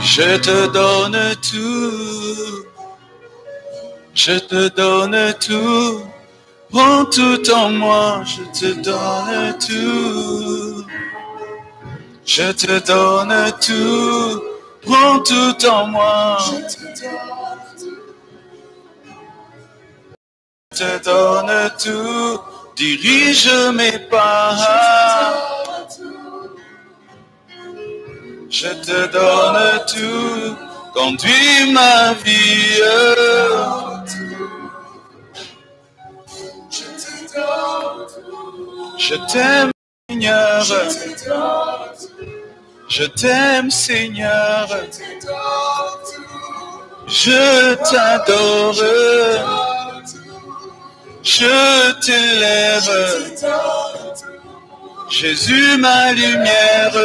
Je te donne tout. Je te donne tout. Prends tout en moi. Je te donne tout. Je te donne tout. Prends tout en moi. Je te donne tout. Dirige mes pas. Je te donne tout. Conduis ma vie. Je t'aime, Seigneur. Je t'aime, Seigneur. Je t'adore. Je t'élève. Jésus, ma lumière.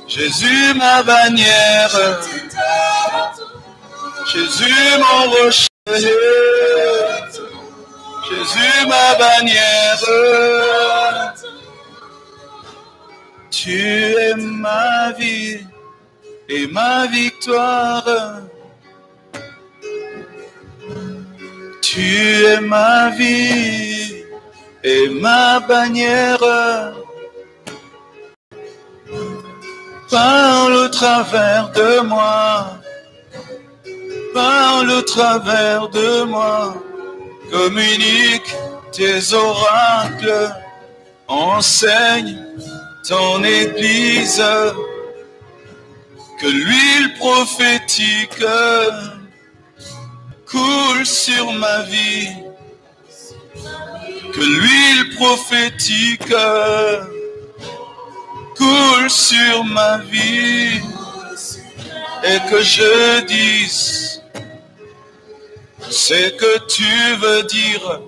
Jésus, ma bannière. Jésus, mon rocher. Jésus, ma bannière. Tu es ma vie et ma victoire. Tu es ma vie et ma bannière. Parle au travers de moi. Parle au travers de moi. Communique tes oracles. Enseigne ton église. Que l'huile prophétique coule sur ma vie. Que l'huile prophétique coule sur ma vie. Et que je dise ce que tu veux dire.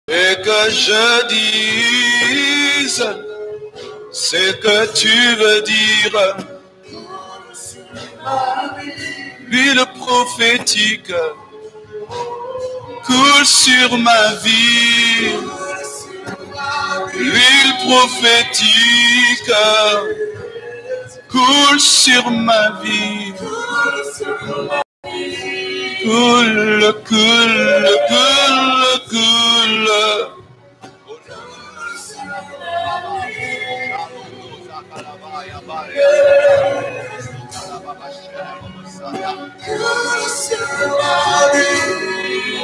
Et que je dise ce que tu veux dire. L'huile prophétique coule sur ma vie. L'huile prophétique coule sur ma vie. Coule, coule, coule, coule.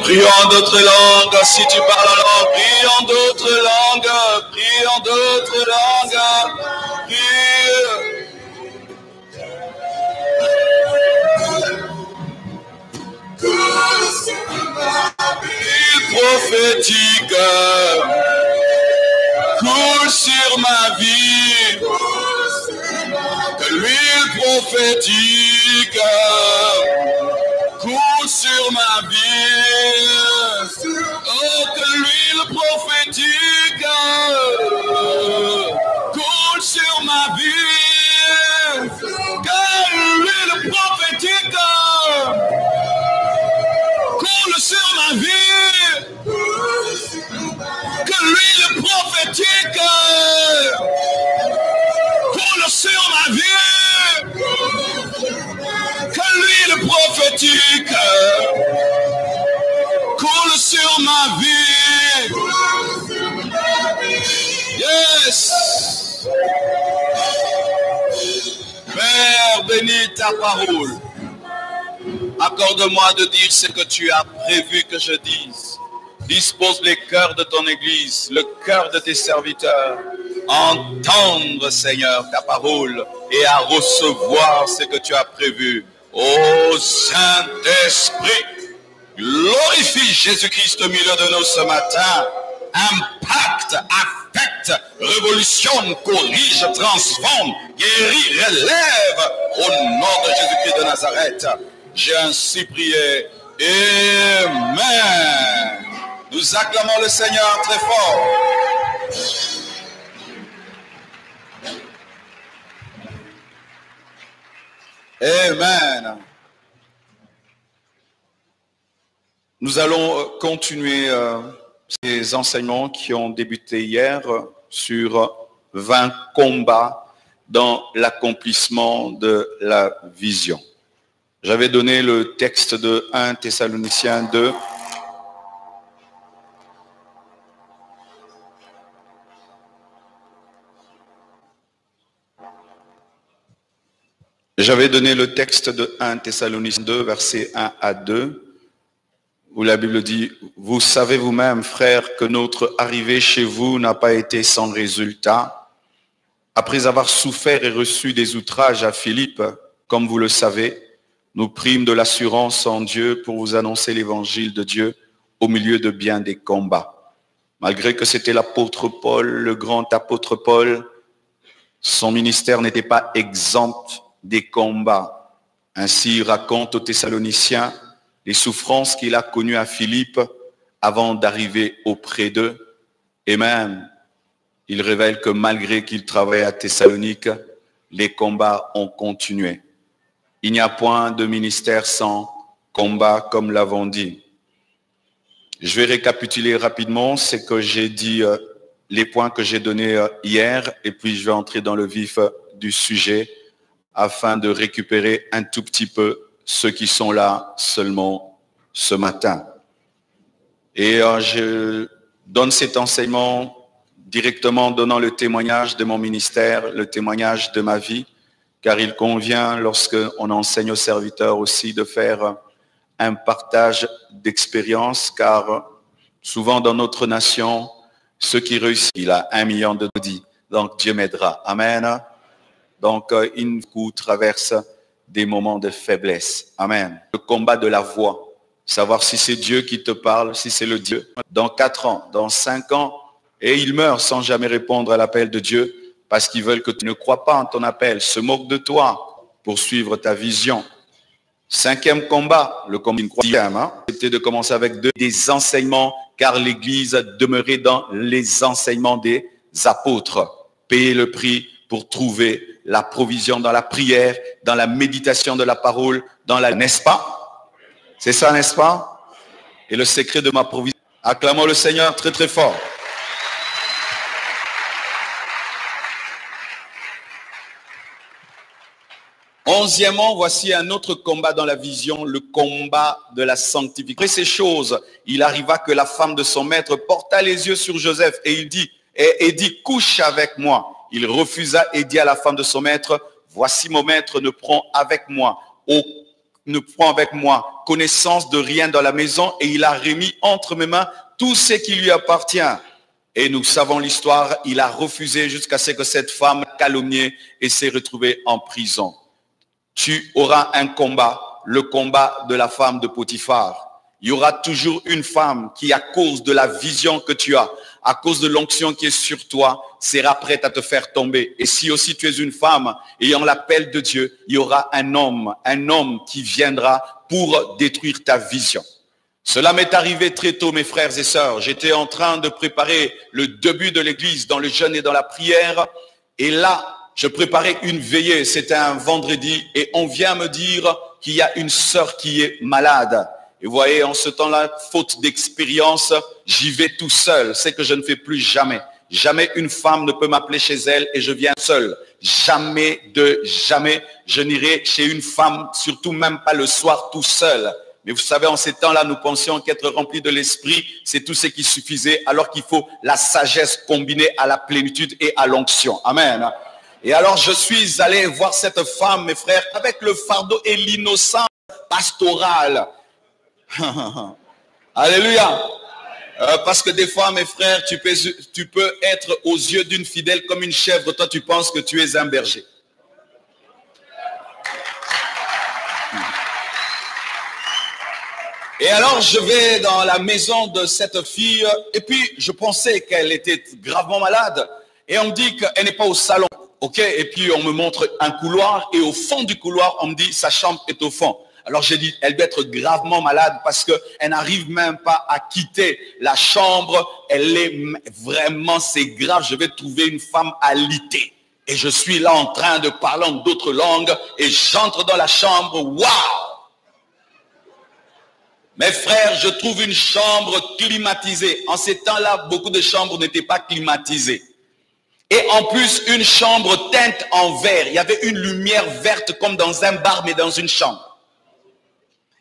Prie en d'autres langues, si tu parles alors, prie en d'autres langues, prie en d'autres langues, prie. L'huile prophétique coule sur ma vie. Que l'huile prophétique coule sur ma vie. Oh, que l'huile prophétique coule sur ma vie. Que l'huile prophétique coule sur ma vie. Que l'huile prophétique coule sur ma vie. Que l'huile prophétique coule sur ma vie. Yes. Père, bénis ta parole. Accorde-moi de dire ce que tu as prévu que je dise. Dispose les cœurs de ton Église, le cœur de tes serviteurs, à entendre, Seigneur, ta parole et à recevoir ce que tu as prévu. Ô Saint-Esprit, glorifie Jésus-Christ au milieu de nous ce matin. Impacte, affecte, révolutionne, corrige, transforme, guérit, relève. Au nom de Jésus-Christ de Nazareth, j'ai ainsi prié. Amen. Nous acclamons le Seigneur très fort. Amen. Nous allons continuer ces enseignements qui ont débuté hier sur 20 combats dans l'accomplissement de la vision. J'avais donné le texte de 1 Thessaloniciens 2. J'avais donné le texte de 1 Thessaloniciens 2, versets 1 à 2, où la Bible dit, « Vous savez vous-même, frères, que notre arrivée chez vous n'a pas été sans résultat. Après avoir souffert et reçu des outrages à Philippe, comme vous le savez, nous prîmes de l'assurance en Dieu pour vous annoncer l'évangile de Dieu au milieu de bien des combats. Malgré que c'était l'apôtre Paul, le grand apôtre Paul, son ministère n'était pas exempt des combats. Ainsi, il raconte aux Thessaloniciens les souffrances qu'il a connues à Philippe avant d'arriver auprès d'eux. Et même, il révèle que malgré qu'il travaillait à Thessalonique, les combats ont continué. Il n'y a point de ministère sans combat, comme l'avons dit. Je vais récapituler rapidement ce que j'ai dit, les points que j'ai donnés hier, et puis je vais entrer dans le vif du sujet afin de récupérer un tout petit peu ceux qui sont là seulement ce matin. Et je donne cet enseignement directement en donnant le témoignage de mon ministère, le témoignage de ma vie, car il convient, lorsqu'on enseigne aux serviteurs aussi, de faire un partage d'expérience, car souvent dans notre nation, ceux qui réussissent, il a 1 million de maudits, donc Dieu m'aidera. Amen. Donc, il nous traverse des moments de faiblesse. Amen. Le combat de la voix. Savoir si c'est Dieu qui te parle, si c'est le Dieu. Dans 4 ans, dans 5 ans, et ils meurent sans jamais répondre à l'appel de Dieu parce qu'ils veulent que tu ne crois pas en ton appel, se moquent de toi pour suivre ta vision. 5e combat, le combat d'une croyance. C'était de commencer avec des enseignements, car l'Église demeurait dans les enseignements des apôtres. Payer le prix pour trouver la provision dans la prière, dans la méditation de la parole, dans la... N'est-ce pas? C'est ça, n'est-ce pas? Et le secret de ma provision. Acclamons le Seigneur très très fort. Onzièmement, voici un autre combat dans la vision, le combat de la sanctification. Après ces choses, il arriva que la femme de son maître porta les yeux sur Joseph et il dit, couche avec moi. Il refusa et dit à la femme de son maître, voici mon maître ne prend avec moi connaissance de rien dans la maison et il a remis entre mes mains tout ce qui lui appartient. Et nous savons l'histoire, il a refusé jusqu'à ce que cette femme calomniée et s'est retrouvée en prison. Tu auras un combat, le combat de la femme de Potiphar. Il y aura toujours une femme qui, à cause de la vision que tu as, à cause de l'onction qui est sur toi, sera prête à te faire tomber. Et si aussi tu es une femme ayant l'appel de Dieu, il y aura un homme qui viendra pour détruire ta vision. Cela m'est arrivé très tôt, mes frères et sœurs. J'étais en train de préparer le début de l'église dans le jeûne et dans la prière. Et là, je préparais une veillée. C'était un vendredi et on vient me dire qu'il y a une sœur qui est malade. Et vous voyez, en ce temps-là, faute d'expérience, j'y vais tout seul. C'est que je ne fais plus jamais. Jamais une femme ne peut m'appeler chez elle et je viens seul. Jamais, je n'irai chez une femme, surtout même pas le soir tout seul. Mais vous savez, en ces temps-là, nous pensions qu'être remplis de l'esprit, c'est tout ce qui suffisait, alors qu'il faut la sagesse combinée à la plénitude et à l'onction. Amen. Et alors, je suis allé voir cette femme, mes frères, avec le fardeau et l'innocence pastorale. Alléluia. Parce que des fois, mes frères, tu peux être aux yeux d'une fidèle comme une chèvre. Toi, tu penses que tu es un berger. Et alors, je vais dans la maison de cette fille et puis je pensais qu'elle était gravement malade. Et on me dit qu'elle n'est pas au salon. Ok, et puis on me montre un couloir et au fond du couloir, on me dit sa chambre est au fond. Alors j'ai dit, elle doit être gravement malade parce qu'elle n'arrive même pas à quitter la chambre. Elle est vraiment, c'est grave, je vais trouver une femme alitée. Et je suis là en train de parler en d'autres langues et j'entre dans la chambre, waouh! Mes frères, je trouve une chambre climatisée. En ces temps-là, beaucoup de chambres n'étaient pas climatisées. Et en plus, une chambre teinte en vert. Il y avait une lumière verte comme dans un bar, mais dans une chambre.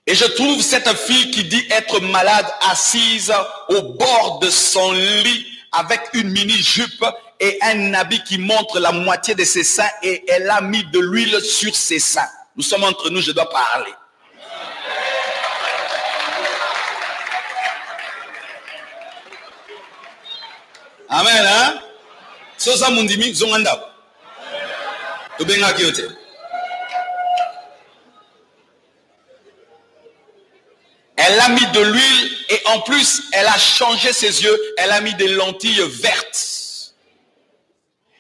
Et je trouve cette fille qui dit être malade assise au bord de son lit avec une mini-jupe et un habit qui montre la moitié de ses seins et elle a mis de l'huile sur ses seins. Nous sommes entre nous, je dois parler. Amen, hein? Sosa mundimi zonganda. Ubenga kyote. Elle a mis de l'huile et en plus, elle a changé ses yeux. Elle a mis des lentilles vertes.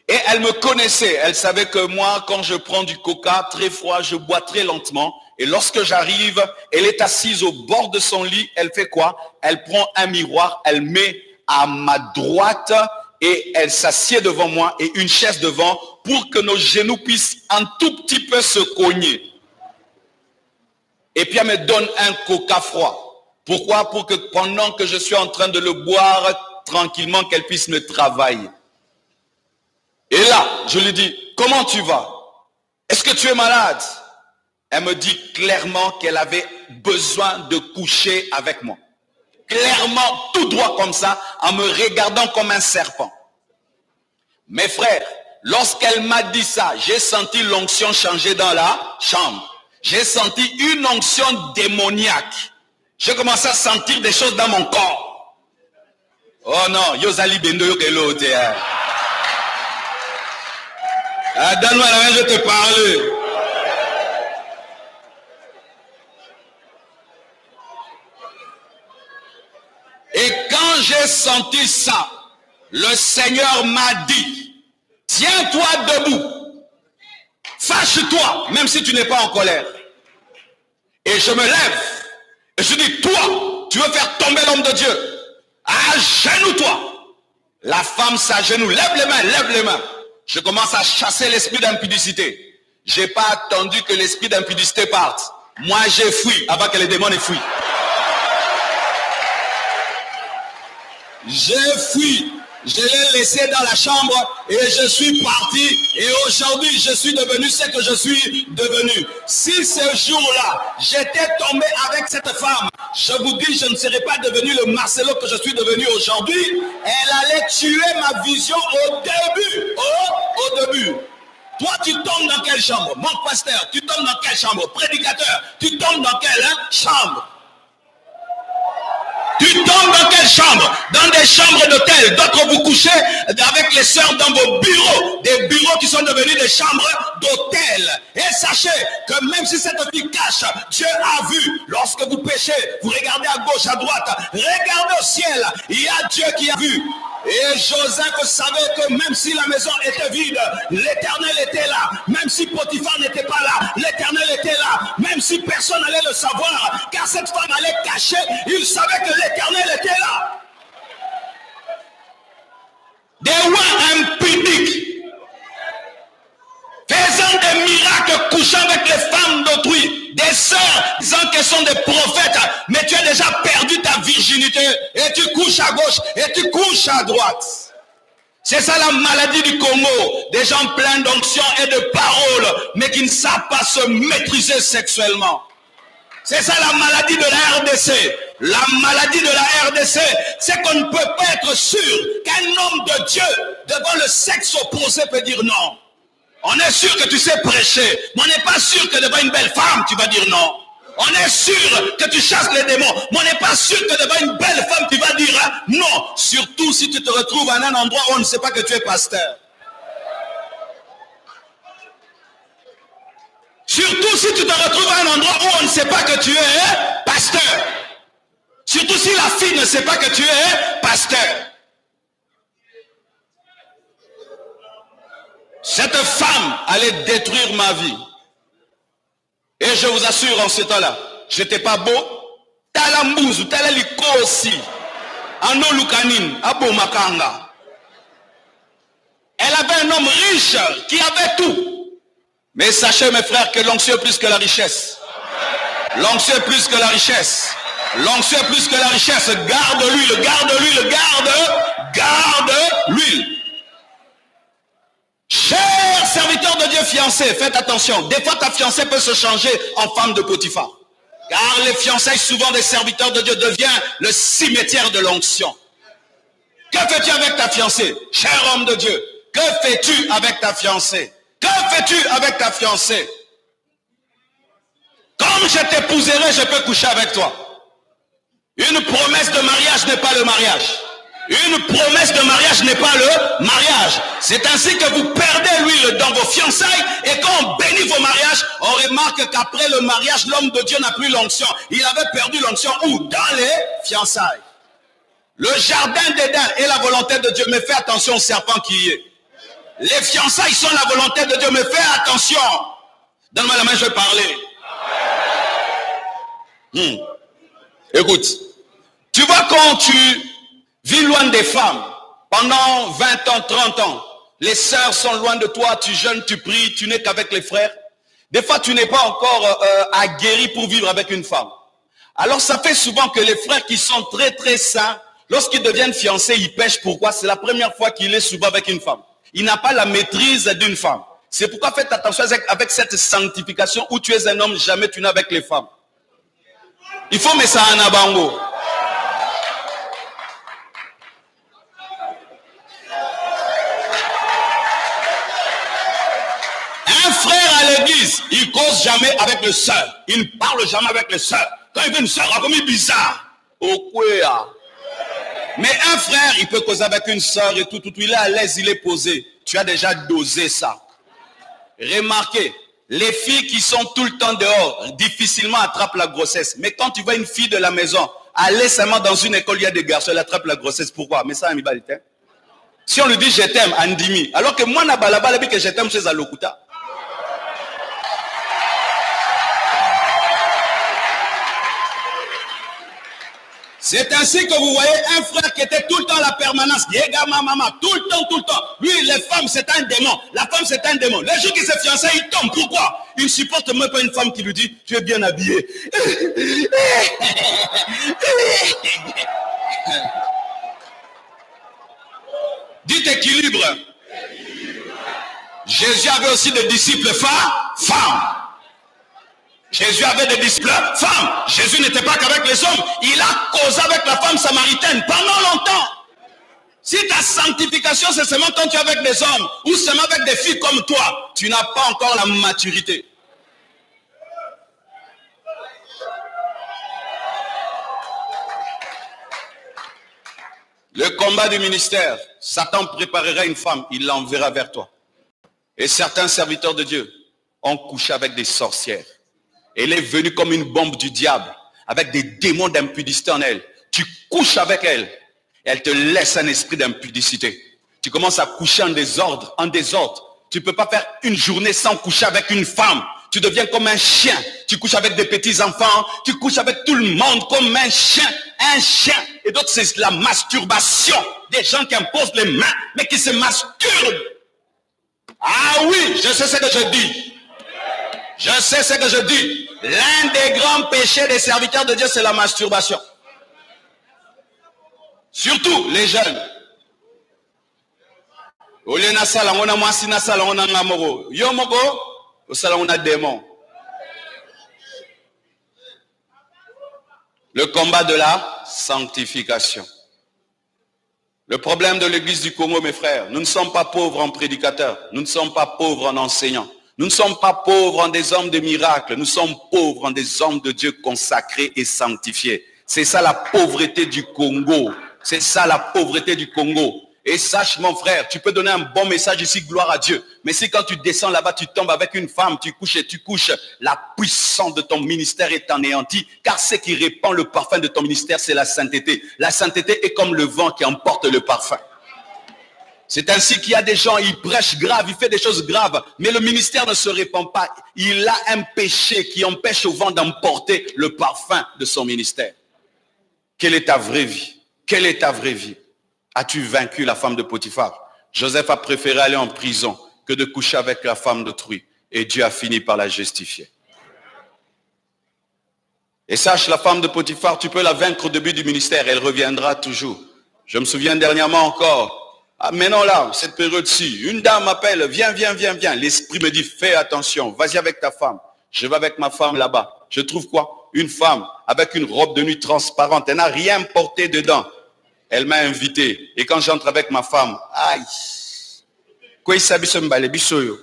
Et elle me connaissait. Elle savait que moi, quand je prends du coca très froid, je bois très lentement. Et lorsque j'arrive, elle est assise au bord de son lit. Elle fait quoi? Elle prend un miroir, elle met à ma droite et elle s'assied devant moi et une chaise devant pour que nos genoux puissent un tout petit peu se cogner. Et puis elle me donne un coca froid. Pourquoi? Pour que pendant que je suis en train de le boire tranquillement, qu'elle puisse me travailler. Et là, je lui dis, comment tu vas? Est-ce que tu es malade? Elle me dit clairement qu'elle avait besoin de coucher avec moi. Clairement, tout droit comme ça, en me regardant comme un serpent. Mes frères, lorsqu'elle m'a dit ça, j'ai senti l'onction changer dans la chambre. J'ai senti une onction démoniaque. J'ai commencé à sentir des choses dans mon corps. Oh non, Yosali Bendo Yokelo. Donne-moi la main, je te parle. Et quand j'ai senti ça, le Seigneur m'a dit, tiens-toi debout, fâche-toi, même si tu n'es pas en colère. Et je me lève, et je dis, toi, tu veux faire tomber l'homme de Dieu, agenouille-toi. La femme s'agenouille, lève les mains, lève les mains. Je commence à chasser l'esprit d'impudicité. Je n'ai pas attendu que l'esprit d'impudicité parte. Moi, j'ai fui avant que les démons aient fui. J'ai fui, je l'ai laissé dans la chambre et je suis parti. Et aujourd'hui, je suis devenu ce que je suis devenu. Si ce jour-là, j'étais tombé avec cette femme, je vous dis, je ne serais pas devenu le Marcelo que je suis devenu aujourd'hui. Elle allait tuer ma vision au début. Au début. Toi, tu tombes dans quelle chambre? Mon pasteur, tu tombes dans quelle chambre? Prédicateur, tu tombes dans quelle chambre? Tu tombes dans quelle chambre? Dans des chambres d'hôtel. D'autres vous couchez avec les sœurs dans vos bureaux. Des bureaux qui sont devenus des chambres d'hôtel. Et sachez que même si cette vie cache, Dieu a vu. Lorsque vous péchez, vous regardez à gauche, à droite. Regardez au ciel. Il y a Dieu qui a vu. Et Joseph savait que même si la maison était vide, l'Éternel était là. Même si Potiphar n'était pas là, l'Éternel était là. Même si personne n'allait le savoir, car cette femme allait cacher, il savait que l'Éternel était là. Des rois impudiques, faisant des miracles, couchant avec les femmes d'autrui, des sœurs disant qu'elles sont des prophètes, mais tu as déjà perdu ta virginité et tu couches à gauche et tu couches à droite. C'est ça la maladie du Congo, des gens pleins d'onction et de paroles, mais qui ne savent pas se maîtriser sexuellement. C'est ça la maladie de la RDC. La maladie de la RDC, c'est qu'on ne peut pas être sûr qu'un homme de Dieu, devant le sexe opposé, peut dire non. On est sûr que tu sais prêcher, mais on n'est pas sûr que devant une belle femme, tu vas dire non. On est sûr que tu chasses les démons, mais on n'est pas sûr que devant une belle femme, tu vas dire non. Surtout si tu te retrouves à un endroit où on ne sait pas que tu es pasteur. Surtout si tu te retrouves à un endroit où on ne sait pas que tu es pasteur. Surtout si la fille ne sait pas que tu es pasteur. Cette femme allait détruire ma vie. Et je vous assure, en ce temps-là, je n'étais pas beau. Talambuzu, talalikosi, ano lukanin, abo makanga. Elle avait un homme riche qui avait tout. Mais sachez, mes frères, que l'onction est plus que la richesse. L'onction est plus que la richesse. L'onction est plus que la richesse. Garde l'huile, garde l'huile, garde l'huile. avez fiancé, faites attention. Des fois, ta fiancée peut se changer en femme de Potiphar. Car les fiançailles, souvent des serviteurs de Dieu, deviennent le cimetière de l'onction. Que fais-tu avec ta fiancée, cher homme de Dieu? Que fais-tu avec ta fiancée? Que fais-tu avec ta fiancée? Comme je t'épouserai, je peux coucher avec toi. Une promesse de mariage n'est pas le mariage. Une promesse de mariage n'est pas le mariage. C'est ainsi que vous perdez l'huile dans vos fiançailles. Et quand on bénit vos mariages, on remarque qu'après le mariage, l'homme de Dieu n'a plus l'onction. Il avait perdu l'onction où? Dans les fiançailles. Le jardin d'Éden est la volonté de Dieu. Mais fais attention au serpent qui y est. Les fiançailles sont la volonté de Dieu. Mais fais attention. Donne-moi la main, je vais parler. Écoute. Tu vois quand tu vis loin des femmes, pendant 20 ans, 30 ans, les sœurs sont loin de toi, tu jeûnes, tu pries, tu n'es qu'avec les frères. Des fois, tu n'es pas encore aguerri pour vivre avec une femme. Alors, ça fait souvent que les frères qui sont très, très saints, lorsqu'ils deviennent fiancés, ils pêchent. Pourquoi? C'est la première fois qu'il est souvent avec une femme. Il n'a pas la maîtrise d'une femme. C'est pourquoi faites attention avec cette sanctification où tu es un homme, jamais tu n'es avec les femmes. Il faut mettre ça en abango. Un frère à l'église, il cause jamais avec le sœur. Il ne parle jamais avec les sœurs. Quand il veut une sœur, comme il est bizarre. Mais un frère, il peut causer avec une sœur et tout. Il est à l'aise, il est posé. Tu as déjà dosé ça. Remarquez, les filles qui sont tout le temps dehors, difficilement attrapent la grossesse. Mais quand tu vois une fille de la maison, aller seulement dans une école, il y a des garçons, elle attrape la grossesse. Pourquoi? Mais ça, amibalité. Si on lui dit je t'aime, Andimi, alors que moi, Nabalaba, que je t'aime chez Alokuta. C'est ainsi que vous voyez un frère qui était tout le temps à la permanence. Tout le temps. Lui, les femmes, c'est un démon. La femme, c'est un démon. Les jours qu'il s'est fiancé, il tombe. Pourquoi? Il ne supporte même pas une femme qui lui dit, tu es bien habillé. Dites équilibre. Jésus avait aussi des disciples femmes. Jésus avait des disciples femmes. Jésus n'était pas qu'avec les hommes. Il a causé avec la femme samaritaine pendant longtemps. Si ta sanctification, c'est seulement quand tu es avec des hommes ou seulement avec des filles comme toi, tu n'as pas encore la maturité. Le combat du ministère, Satan préparera une femme, il l'enverra vers toi. Et certains serviteurs de Dieu ont couché avec des sorcières. Elle est venue comme une bombe du diable, avec des démons d'impudicité en elle. Tu couches avec elle, et elle te laisse un esprit d'impudicité. Tu commences à coucher en désordre. Tu ne peux pas faire une journée sans coucher avec une femme. Tu deviens comme un chien. Tu couches avec des petits-enfants, tu couches avec tout le monde comme un chien. Et d'autres, c'est la masturbation. Des gens qui imposent les mains, mais qui se masturbent. Ah oui, je sais ce que je dis. Je sais ce que je dis. L'un des grands péchés des serviteurs de Dieu, c'est la masturbation. Surtout les jeunes. Le combat de la sanctification. Le problème de l'église du Congo, mes frères, nous ne sommes pas pauvres en prédicateurs, nous ne sommes pas pauvres en enseignants. Nous ne sommes pas pauvres en des hommes de miracles, nous sommes pauvres en des hommes de Dieu consacrés et sanctifiés. C'est ça la pauvreté du Congo. C'est ça la pauvreté du Congo. Et sache mon frère, tu peux donner un bon message ici, gloire à Dieu. Mais si quand tu descends là-bas, tu tombes avec une femme, tu couches, la puissance de ton ministère est anéantie. Car ce qui répand le parfum de ton ministère, c'est la sainteté. La sainteté est comme le vent qui emporte le parfum. C'est ainsi qu'il y a des gens, ils prêchent grave, ils font des choses graves, mais le ministère ne se répand pas. Il a un péché qui empêche au vent d'emporter le parfum de son ministère. Quelle est ta vraie vie? Quelle est ta vraie vie? As-tu vaincu la femme de Potiphar? Joseph a préféré aller en prison que de coucher avec la femme d'autrui. Et Dieu a fini par la justifier. Et sache, la femme de Potiphar, tu peux la vaincre au début du ministère, elle reviendra toujours. Je me souviens dernièrement encore, Ah, maintenant là, cette période-ci, une dame m'appelle, viens, viens, viens, viens. L'esprit me dit, fais attention, vas-y avec ta femme. Je vais avec ma femme là-bas. Je trouve quoi? Une femme avec une robe de nuit transparente. Elle n'a rien porté dedans. Elle m'a invité. Et quand j'entre avec ma femme, aïe. Quoi il s'habille sur m'balé, bisoyo.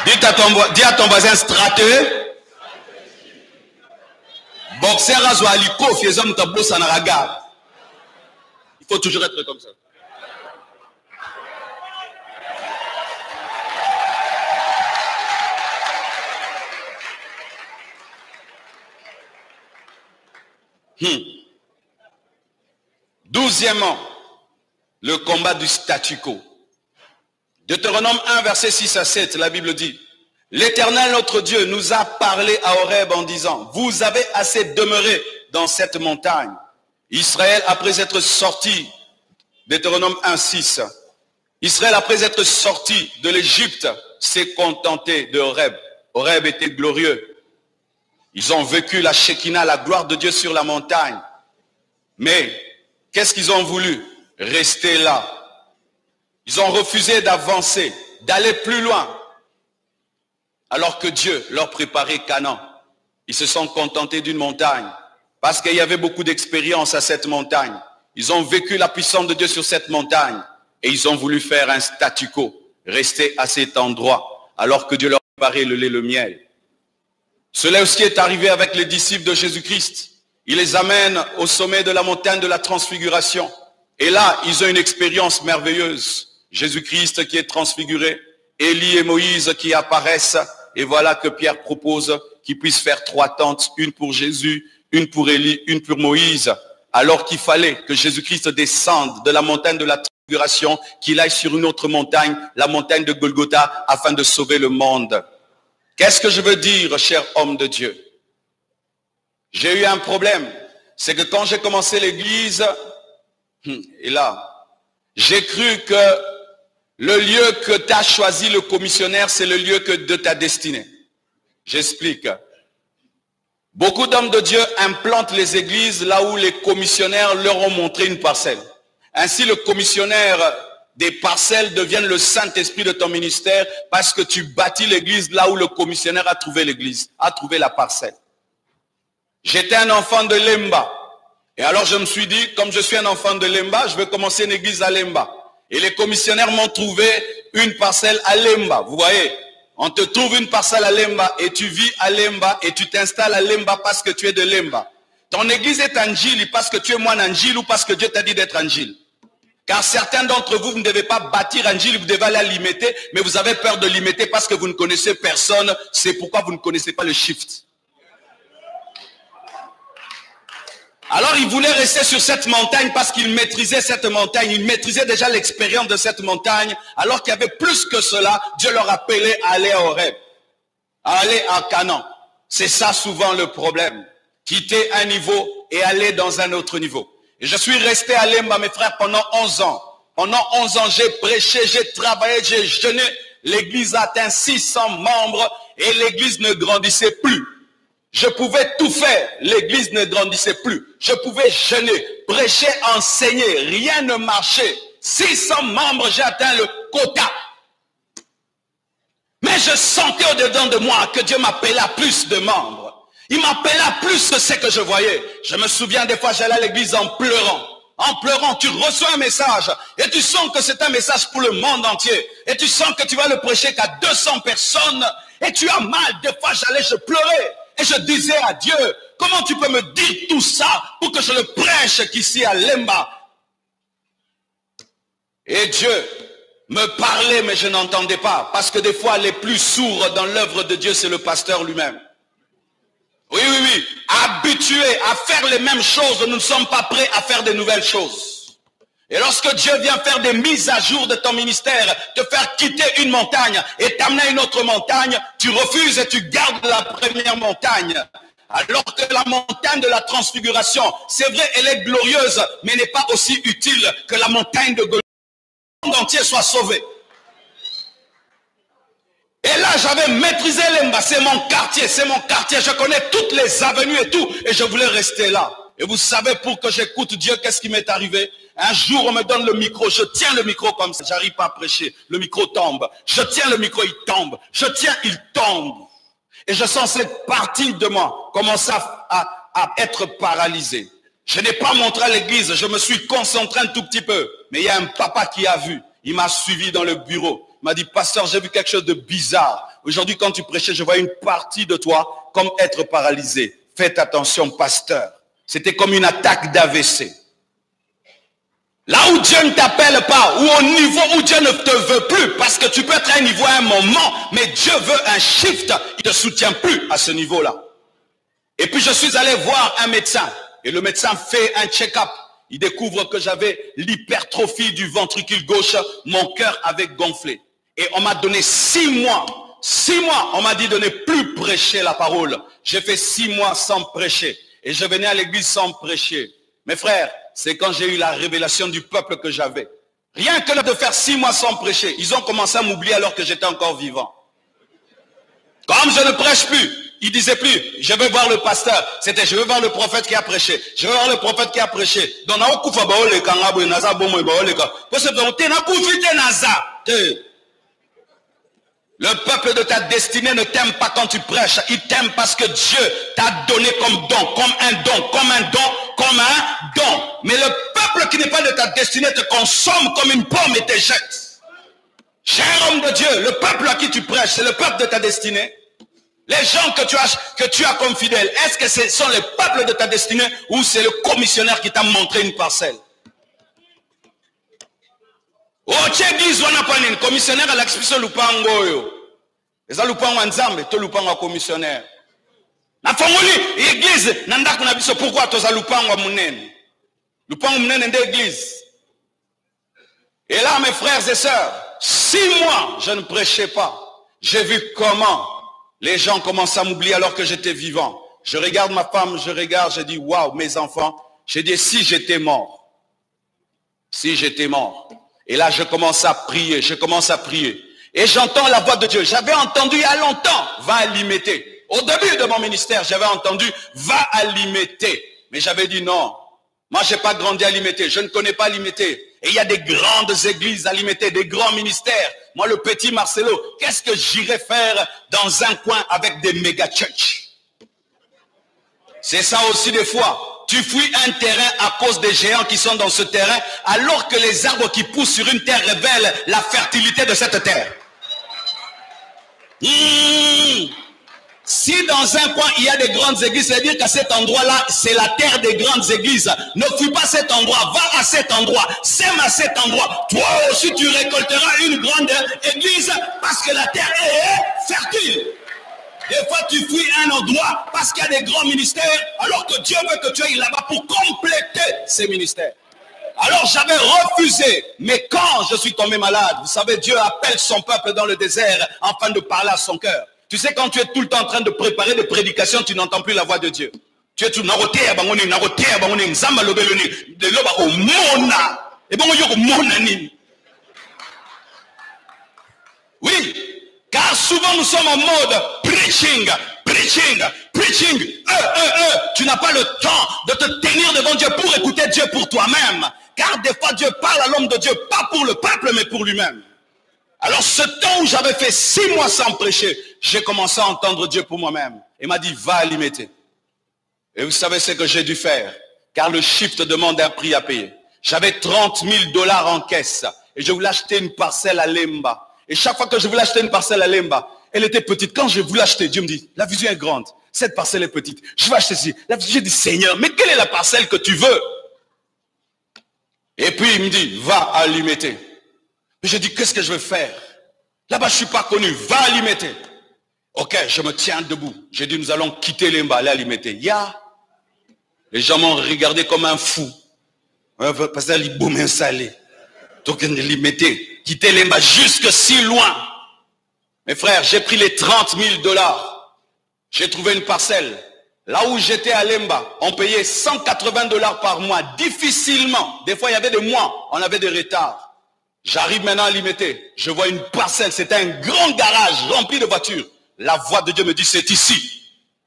Dis à ton voisin strateux. Boxer à Zoaliko, faisant tableau sans regard. Il faut toujours être comme ça. Douzièmement, le combat du statu quo. Deutéronome 1, verset 6 à 7, la Bible dit, l'Éternel notre Dieu nous a parlé à Horeb en disant, vous avez assez demeuré dans cette montagne. Israël, après être sorti, Deutéronome 1, 6, Israël, après être sorti de l'Égypte, s'est contenté de Horeb. Horeb était glorieux. Ils ont vécu la Shekinah, la gloire de Dieu sur la montagne. Mais, qu'est-ce qu'ils ont voulu? Rester là. Ils ont refusé d'avancer, d'aller plus loin. Alors que Dieu leur préparait Canaan. Ils se sont contentés d'une montagne. Parce qu'il y avait beaucoup d'expérience à cette montagne. Ils ont vécu la puissance de Dieu sur cette montagne. Et ils ont voulu faire un statu quo. Rester à cet endroit. Alors que Dieu leur préparait le lait, le miel. Cela aussi est arrivé avec les disciples de Jésus-Christ. Il les amène au sommet de la montagne de la transfiguration. Et là, ils ont une expérience merveilleuse. Jésus-Christ qui est transfiguré, Élie et Moïse qui apparaissent. Et voilà que Pierre propose qu'ils puissent faire 3 tentes, une pour Jésus, une pour Élie, une pour Moïse. Alors qu'il fallait que Jésus-Christ descende de la montagne de la transfiguration, qu'il aille sur une autre montagne, la montagne de Golgotha, afin de sauver le monde. Qu'est-ce que je veux dire, cher homme de Dieu? J'ai eu un problème. C'est que quand j'ai commencé l'église, et là, j'ai cru que le lieu que tu as choisi, le commissionnaire, c'est le lieu de ta destinée. J'explique. Beaucoup d'hommes de Dieu implantent les églises là où les commissionnaires leur ont montré une parcelle. Ainsi, le commissionnaire des parcelles devient le Saint-Esprit de ton ministère parce que tu bâtis l'église là où le commissionnaire a trouvé l'église, a trouvé la parcelle. J'étais un enfant de Lemba. Et alors je me suis dit, comme je suis un enfant de Lemba, je vais commencer une église à Lemba. Et les commissionnaires m'ont trouvé une parcelle à Lemba. Vous voyez, on te trouve une parcelle à Lemba et tu vis à Lemba et tu t'installes à Lemba parce que tu es de Lemba. Ton église est Angile parce que tu es moine Angile ou parce que Dieu t'a dit d'être Angile. Car certains d'entre vous, vous ne devez pas bâtir Angile, vous devez aller limiter, mais vous avez peur de limiter parce que vous ne connaissez personne. C'est pourquoi vous ne connaissez pas le shift. Alors il voulait rester sur cette montagne parce qu'il maîtrisait cette montagne, il maîtrisait déjà l'expérience de cette montagne, alors qu'il y avait plus que cela, Dieu leur appelait à aller à Horeb, à aller à Canaan. C'est ça souvent le problème, quitter un niveau et aller dans un autre niveau. Et je suis resté à Lemba, mes frères, pendant 11 ans. Pendant 11 ans, j'ai prêché, j'ai travaillé, j'ai jeûné. L'église a atteint 600 membres et l'église ne grandissait plus. Je pouvais tout faire, l'église ne grandissait plus. Je pouvais jeûner, prêcher, enseigner, rien ne marchait. 600 membres, j'ai atteint le quota. Mais je sentais au-dedans de moi que Dieu m'appelait à plus de membres. Il m'appelait à plus que ce que je voyais. Je me souviens des fois, j'allais à l'église en pleurant. En pleurant, tu reçois un message et tu sens que c'est un message pour le monde entier. Et tu sens que tu vas le prêcher qu'à 200 personnes et tu as mal. Des fois, je pleurais. Et je disais à Dieu, comment tu peux me dire tout ça pour que je le prêche qu'ici à Lemba? Et Dieu me parlait, mais je n'entendais pas. Parce que des fois, les plus sourds dans l'œuvre de Dieu, c'est le pasteur lui-même. Oui, oui, oui. Habitués à faire les mêmes choses, nous ne sommes pas prêts à faire de nouvelles choses. Et lorsque Dieu vient faire des mises à jour de ton ministère, te faire quitter une montagne et t'amener à une autre montagne, tu refuses et tu gardes la première montagne. Alors que la montagne de la transfiguration, c'est vrai, elle est glorieuse, mais n'est pas aussi utile que la montagne de Golgotha. Le monde entier soit sauvé. Et là, j'avais maîtrisé Lemba, c'est mon quartier, je connais toutes les avenues et tout, et je voulais rester là. Et vous savez, pour que j'écoute Dieu, qu'est-ce qui m'est arrivé? Un jour, on me donne le micro, je tiens le micro comme ça, j'arrive pas à prêcher, le micro tombe. Je tiens le micro, il tombe. Je tiens, il tombe. Et je sens cette partie de moi commencer à être paralysée. Je n'ai pas montré à l'église, je me suis concentré un tout petit peu. Mais il y a un papa qui a vu, il m'a suivi dans le bureau. Il m'a dit, pasteur, j'ai vu quelque chose de bizarre. Aujourd'hui, quand tu prêchais, je vois une partie de toi comme être paralysée. Faites attention, pasteur. C'était comme une attaque d'AVC. Là où Dieu ne t'appelle pas, ou au niveau où Dieu ne te veut plus, parce que tu peux être à un niveau à un moment, mais Dieu veut un shift, il ne te soutient plus à ce niveau-là. Et puis je suis allé voir un médecin, et le médecin fait un check-up. Il découvre que j'avais l'hypertrophie du ventricule gauche, mon cœur avait gonflé. Et on m'a donné 6 mois. 6 mois, on m'a dit de ne plus prêcher la parole. J'ai fait 6 mois sans prêcher. Et je venais à l'église sans prêcher. Mes frères, c'est quand j'ai eu la révélation du peuple que j'avais. Rien que de faire 6 mois sans prêcher, ils ont commencé à m'oublier alors que j'étais encore vivant. Comme je ne prêche plus, ils disaient plus, je vais voir le pasteur. C'était, je vais voir le prophète qui a prêché. Je vais voir le prophète qui a prêché. Donc, le peuple de ta destinée ne t'aime pas quand tu prêches. Il t'aime parce que Dieu t'a donné comme don, comme un don, comme un don, comme un don. Mais le peuple qui n'est pas de ta destinée te consomme comme une pomme et te jette. Cher homme de Dieu, le peuple à qui tu prêches, c'est le peuple de ta destinée. Les gens que tu as comme fidèles, est-ce que ce sont les peuples de ta destinée ou c'est le commissionnaire qui t'a montré une parcelle? Le commissionnaire à l'expression lupango yo. Et ça lupango nzambe, to lupango commissionnaire. Na fongoli église nanda kuna biso pourquoi to za lupango munene. Lupango munene de église. Et là mes frères et sœurs, 6 mois je ne prêchais pas. J'ai vu comment les gens commencent à m'oublier alors que j'étais vivant. Je regarde ma femme, je dis waouh mes enfants, j'ai dit si j'étais mort. Si j'étais mort. Et là, je commence à prier, Et j'entends la voix de Dieu. J'avais entendu il y a longtemps, va à Limité. Au début de mon ministère, j'avais entendu, va à Limité. Mais j'avais dit non. Moi, je n'ai pas grandi à Limité. Je ne connais pas Limité. Et il y a des grandes églises à Limité, des grands ministères. Moi, le petit Marcelo, qu'est-ce que j'irais faire dans un coin avec des méga church? C'est ça aussi des fois. Tu fuis un terrain à cause des géants qui sont dans ce terrain, alors que les arbres qui poussent sur une terre révèlent la fertilité de cette terre. Si dans un coin il y a des grandes églises, c'est-à-dire qu'à cet endroit-là, c'est la terre des grandes églises. Ne fuis pas cet endroit, va à cet endroit, sème à cet endroit. Toi aussi tu récolteras une grande église parce que la terre est fertile. Des fois, tu fuis un endroit parce qu'il y a des grands ministères, alors que Dieu veut que tu ailles là-bas pour compléter ces ministères. Alors, j'avais refusé. Mais quand je suis tombé malade, vous savez, Dieu appelle son peuple dans le désert afin de parler à son cœur. Tu sais, quand tu es tout le temps en train de préparer des prédications, tu n'entends plus la voix de Dieu. Tu es tout oui. Car souvent nous sommes en mode preaching. Tu n'as pas le temps de te tenir devant Dieu pour écouter Dieu pour toi-même. Car des fois Dieu parle à l'homme de Dieu, pas pour le peuple mais pour lui-même. Alors ce temps où j'avais fait 6 mois sans prêcher, j'ai commencé à entendre Dieu pour moi-même. Il m'a dit va à Limité. Et vous savez ce que j'ai dû faire? Car le shift demande un prix à payer. J'avais 30 000 $ en caisse. Et je voulais acheter une parcelle à Lemba. Et chaque fois que je voulais acheter une parcelle à Lemba, elle était petite. Quand je voulais acheter, Dieu me dit, la vision est grande. Cette parcelle est petite. Je vais acheter ici. J'ai dit, Seigneur, mais quelle est la parcelle que tu veux? Et puis il me dit, va à Limité. Et je dis, qu'est-ce que je vais faire? Là-bas, je ne suis pas connu. Va à Limité. Ok, je me tiens debout. J'ai dit, nous allons quitter Lemba, aller à Limité. Les gens m'ont regardé comme un fou. Parce que les boum installés. Donc, Limité. Quitter Lemba jusque si loin. Mes frères, j'ai pris les 30 000 $. J'ai trouvé une parcelle. Là où j'étais à Lemba, on payait 180 $ par mois. Difficilement. Des fois, il y avait des mois. On avait des retards. J'arrive maintenant à Limité. Je vois une parcelle. C'était un grand garage rempli de voitures. La voix de Dieu me dit, c'est ici.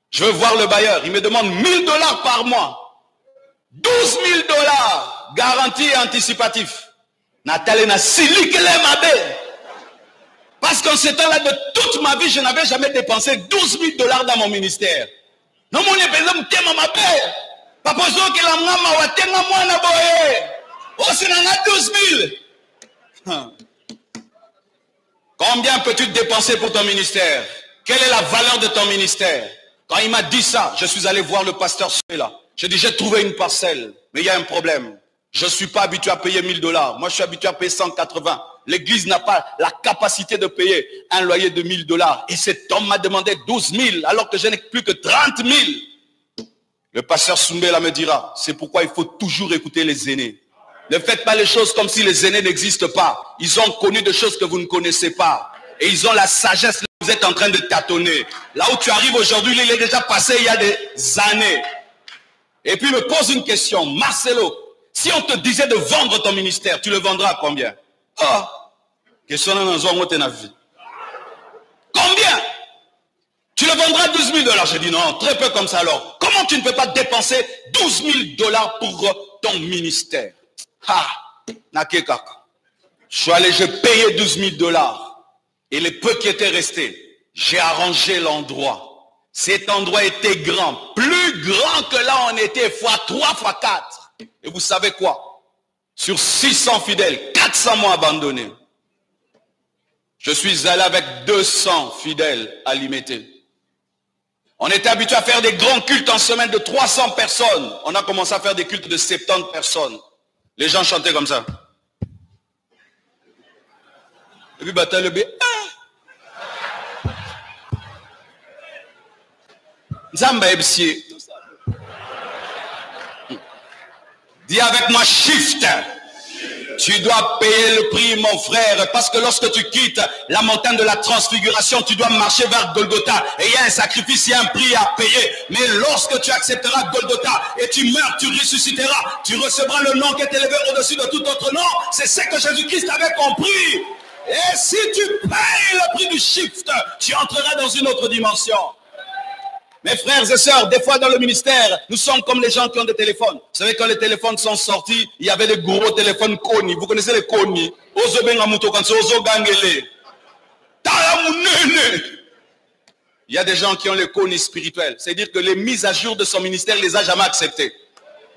Je veux voir le bailleur. Il me demande 1 000 $ par mois. 12 000 $, garantie et anticipatif. Nathalie n'a siliqué les mabé. Parce qu'en ce temps-là, de toute ma vie, je n'avais jamais dépensé 12 000 $ dans mon ministère. Non, mon épée, mon mabé. Papa, je que la maman wa tenga mwana boye. Oh, c'est dans 12 000. Combien peux-tu dépenser pour ton ministère? Quelle est la valeur de ton ministère? Quand il m'a dit ça, je suis allé voir le pasteur là. Je dis, j'ai trouvé une parcelle, mais il y a un problème. Je ne suis pas habitué à payer 1 000 $. Moi, je suis habitué à payer 180. L'église n'a pas la capacité de payer un loyer de 1 000 $. Et cet homme m'a demandé 12 000, alors que je n'ai plus que 30 000. Le pasteur Soumbela me dira, c'est pourquoi il faut toujours écouter les aînés. Ne faites pas les choses comme si les aînés n'existent pas. Ils ont connu des choses que vous ne connaissez pas. Et ils ont la sagesse que vous êtes en train de tâtonner. Là où tu arrives aujourd'hui, il est déjà passé il y a des années. Et puis il me pose une question. Marcelo, si on te disait de vendre ton ministère, tu le vendras à combien? Question dans la vie. Combien? Tu le vendras 12 000 $. J'ai dit non, très peu comme ça alors. Comment tu ne peux pas dépenser 12 000 $ pour ton ministère? Je suis allé, j'ai payé 12 000 $. Et les peu qui étaient restés, j'ai arrangé l'endroit. Cet endroit était grand, plus grand que là on était, x3, x4. Et vous savez quoi? Sur 600 fidèles, 400 m'ont abandonné. Je suis allé avec 200 fidèles à l'imiter. On était habitué à faire des grands cultes en semaine de 300 personnes. On a commencé à faire des cultes de 70 personnes. Les gens chantaient comme ça. Et puis bataille le B. Dis avec moi, shift. Tu dois payer le prix, mon frère, parce que lorsque tu quittes la montagne de la transfiguration, tu dois marcher vers Golgotha. Et il y a un sacrifice, il y a un prix à payer. Mais lorsque tu accepteras Golgotha et tu meurs, tu ressusciteras, tu recevras le nom qui est élevé au-dessus de tout autre nom. C'est ce que Jésus-Christ avait compris. Et si tu payes le prix du shift, tu entreras dans une autre dimension. Mes frères et sœurs, des fois dans le ministère, nous sommes comme les gens qui ont des téléphones. Vous savez, quand les téléphones sont sortis, il y avait des gros téléphones Koni. Vous connaissez les Koni? Il y a des gens qui ont les Koni spirituels. C'est-à-dire que les mises à jour de son ministère, il ne les a jamais acceptées.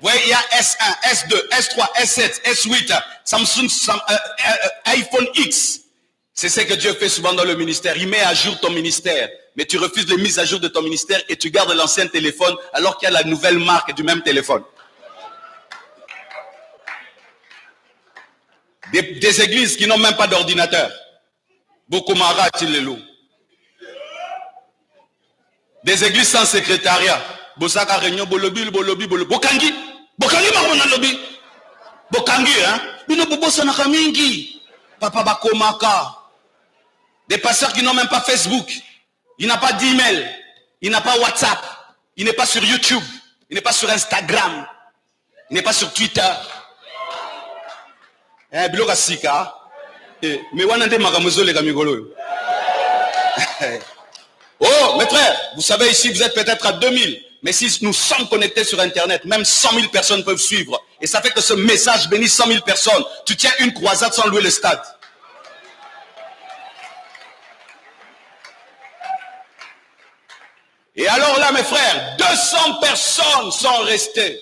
Vous voyez, il y a S1, S2, S3, S7, S8, Samsung, iPhone X. C'est ce que Dieu fait souvent dans le ministère. Il met à jour ton ministère. Mais tu refuses les mises à jour de ton ministère et tu gardes l'ancien téléphone alors qu'il y a la nouvelle marque du même téléphone. Des églises qui n'ont même pas d'ordinateur. Bokomara Tilelo. Des églises sans secrétariat. Bosaka Réunion, Bolobi, Bolobi, Bolobi. Bokangi. Bokangi Marona Lobi. Bokangi, hein. Bino Bobo Sanakamingi. Papa Bakomaka. Des pasteurs qui n'ont même pas Facebook. Il n'a pas d'email, il n'a pas WhatsApp, il n'est pas sur YouTube, il n'est pas sur Instagram, il n'est pas sur Twitter. Mais oh, mes frères, vous savez ici, vous êtes peut-être à 2000, mais si nous sommes connectés sur Internet, même 100 000 personnes peuvent suivre. Et ça fait que ce message bénit 100 000 personnes. Tu tiens une croisade sans louer le stade. Et alors là, mes frères, 200 personnes sont restées.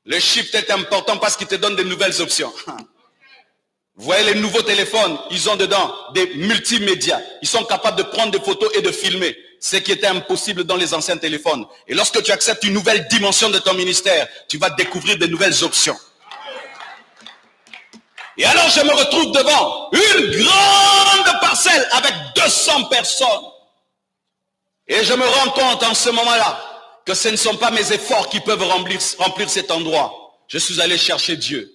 Le shift est important parce qu'il te donne de nouvelles options. Vous voyez les nouveaux téléphones, ils ont dedans des multimédias. Ils sont capables de prendre des photos et de filmer. Ce qui était impossible dans les anciens téléphones. Et lorsque tu acceptes une nouvelle dimension de ton ministère, tu vas découvrir de nouvelles options. Et alors je me retrouve devant une grande parcelle avec 200 personnes. Et je me rends compte en ce moment-là que ce ne sont pas mes efforts qui peuvent remplir cet endroit. Je suis allé chercher Dieu.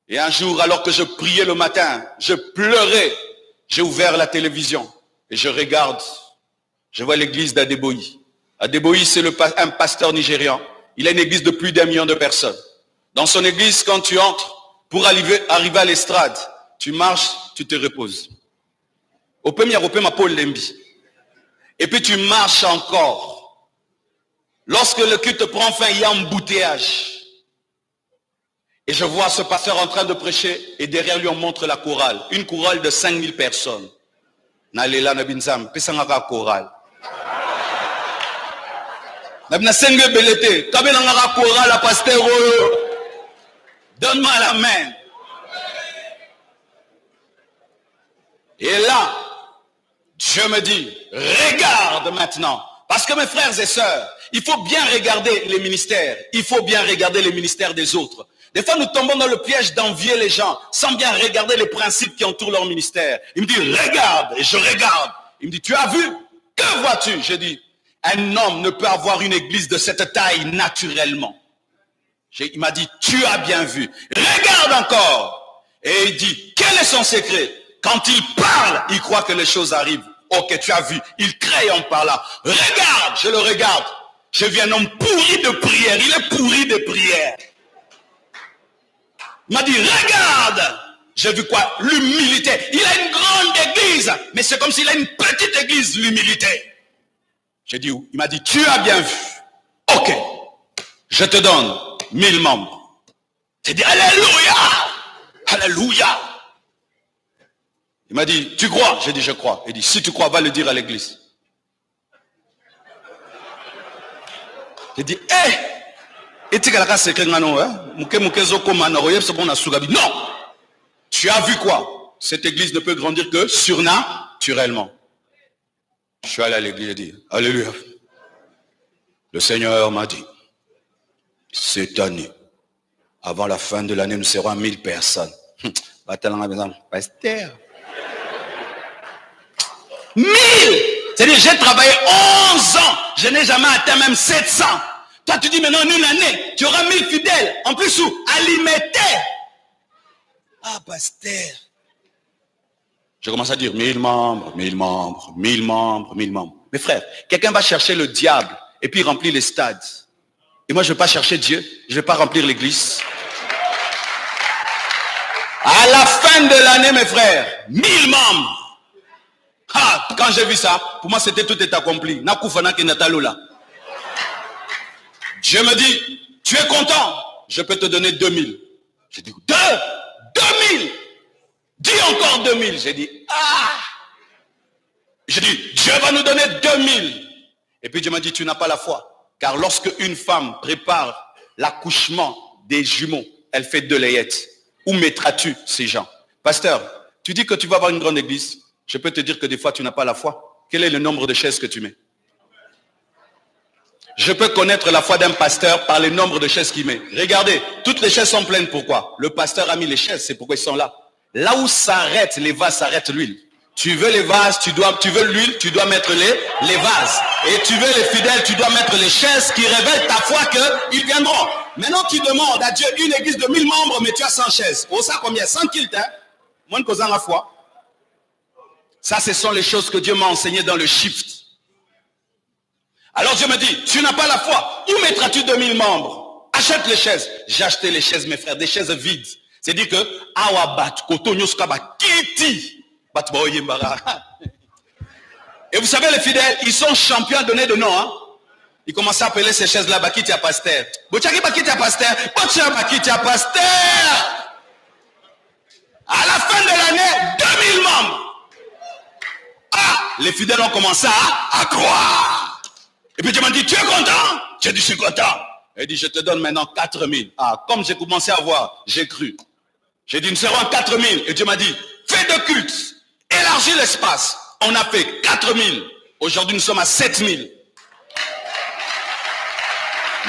Et un jour, alors que je priais le matin, je pleurais. J'ai ouvert la télévision et je regarde. Je vois l'église d'Adeboyi. Adeboyi, c'est un pasteur nigérian. Il a une église de plus d'1 million de personnes. Dans son église, quand tu entres, pour arriver à l'estrade, tu marches, tu te reposes. Au premier ma Paul Lembi. Et puis tu marches encore. Lorsque le culte prend fin, il y a embouteillage. Et je vois ce pasteur en train de prêcher et derrière lui on montre la chorale. Une chorale de 5000 personnes. Nalela Nabinzam, Pesangaka chorale. Nabina Senge Belete, Kabelangaka chorale à pasteur. Donne-moi la main. Et là, Dieu me dit, regarde maintenant. Parce que mes frères et sœurs, il faut bien regarder les ministères. Il faut bien regarder les ministères des autres. Des fois, nous tombons dans le piège d'envier les gens sans bien regarder les principes qui entourent leur ministère. Il me dit, regarde, et je regarde. Il me dit, tu as vu? Que vois-tu? Je dis, un homme ne peut avoir une église de cette taille naturellement. Il m'a dit, tu as bien vu. Regarde encore. Et il dit, quel est son secret? Quand il parle, il croit que les choses arrivent. Ok, tu as vu. Il crée en parlant. Regarde, je le regarde. Je vis un homme pourri de prière. Il est pourri de prière. Il m'a dit, regarde. J'ai vu quoi? L'humilité. Il a une grande église, mais c'est comme s'il a une petite église, l'humilité. J'ai dit où? Il m'a dit, tu as bien vu. Ok, je te donne 1000 membres. J'ai dit, alléluia. Alléluia. Il m'a dit, tu crois? J'ai dit, je crois. Il dit, si tu crois, va le dire à l'église. J'ai dit, non. Tu as vu quoi? Cette église ne peut grandir que surnaturellement. Je suis allé à l'église et dit, alléluia. Le Seigneur m'a dit, cette année, avant la fin de l'année, nous serons 1000 personnes. Pasteur. 1000! C'est-à-dire, j'ai travaillé 11 ans. Je n'ai jamais atteint même 700. Toi, tu dis maintenant, en une année, tu auras 1000 fidèles. En plus, où? Alimentés. Ah, pasteur. Je commence à dire 1000 membres, 1000 membres, 1000 membres, 1000 membres. Mes frères, quelqu'un va chercher le diable et puis remplir les stades. Et moi, je ne vais pas chercher Dieu. Je ne vais pas remplir l'église. À la fin de l'année, mes frères, 1000 membres. Ah, quand j'ai vu ça, pour moi, c'était tout est accompli. Dieu me dit, tu es content? Je peux te donner 2000. J'ai dit, 2000. Dis encore 2000. J'ai dit, ah. J'ai dit, Dieu va nous donner 2000. Et puis Dieu m'a dit, tu n'as pas la foi. Car lorsque une femme prépare l'accouchement des jumeaux, elle fait 2 layettes. Où mettras-tu ces gens? Pasteur, tu dis que tu vas avoir une grande église. Je peux te dire que des fois, tu n'as pas la foi. Quel est le nombre de chaises que tu mets? Je peux connaître la foi d'un pasteur par le nombre de chaises qu'il met. Regardez, toutes les chaises sont pleines. Pourquoi? Le pasteur a mis les chaises, c'est pourquoi ils sont là. Là où s'arrêtent les vases, s'arrête l'huile. Tu veux les vases, tu veux l'huile, tu dois mettre les vases. Et tu veux les fidèles, tu dois mettre les chaises qui révèlent ta foi qu'ils viendront. Maintenant, tu demandes à Dieu une église de 1000 membres, mais tu as 100 chaises. Oh, ça combien? 100 kilts, hein? Moins que la foi. Ça, ce sont les choses que Dieu m'a enseignées dans le shift. Alors Dieu me dit, tu n'as pas la foi. Où mettras-tu 2000 membres? Achète les chaises. J'ai acheté les chaises, mes frères, des chaises vides. C'est-à-dire que, et vous savez, les fidèles, ils sont champions à donner de nom. Hein? Ils commencent à appeler ces chaises-là Bakitia Pasteur. Bakitia Pasteur. Bakitia Pasteur. À la fin de l'année, 2000 membres. Ah, les fidèles ont commencé à croire. Et puis Dieu m'a dit, tu es content? J'ai dit, je suis content. Il dit, je te donne maintenant 4000. Ah, comme j'ai commencé à voir, j'ai cru. J'ai dit, nous serons 4000. Et Dieu m'a dit, fais 2 cultes. Élargis l'espace. On a fait 4000. Aujourd'hui, nous sommes à 7000.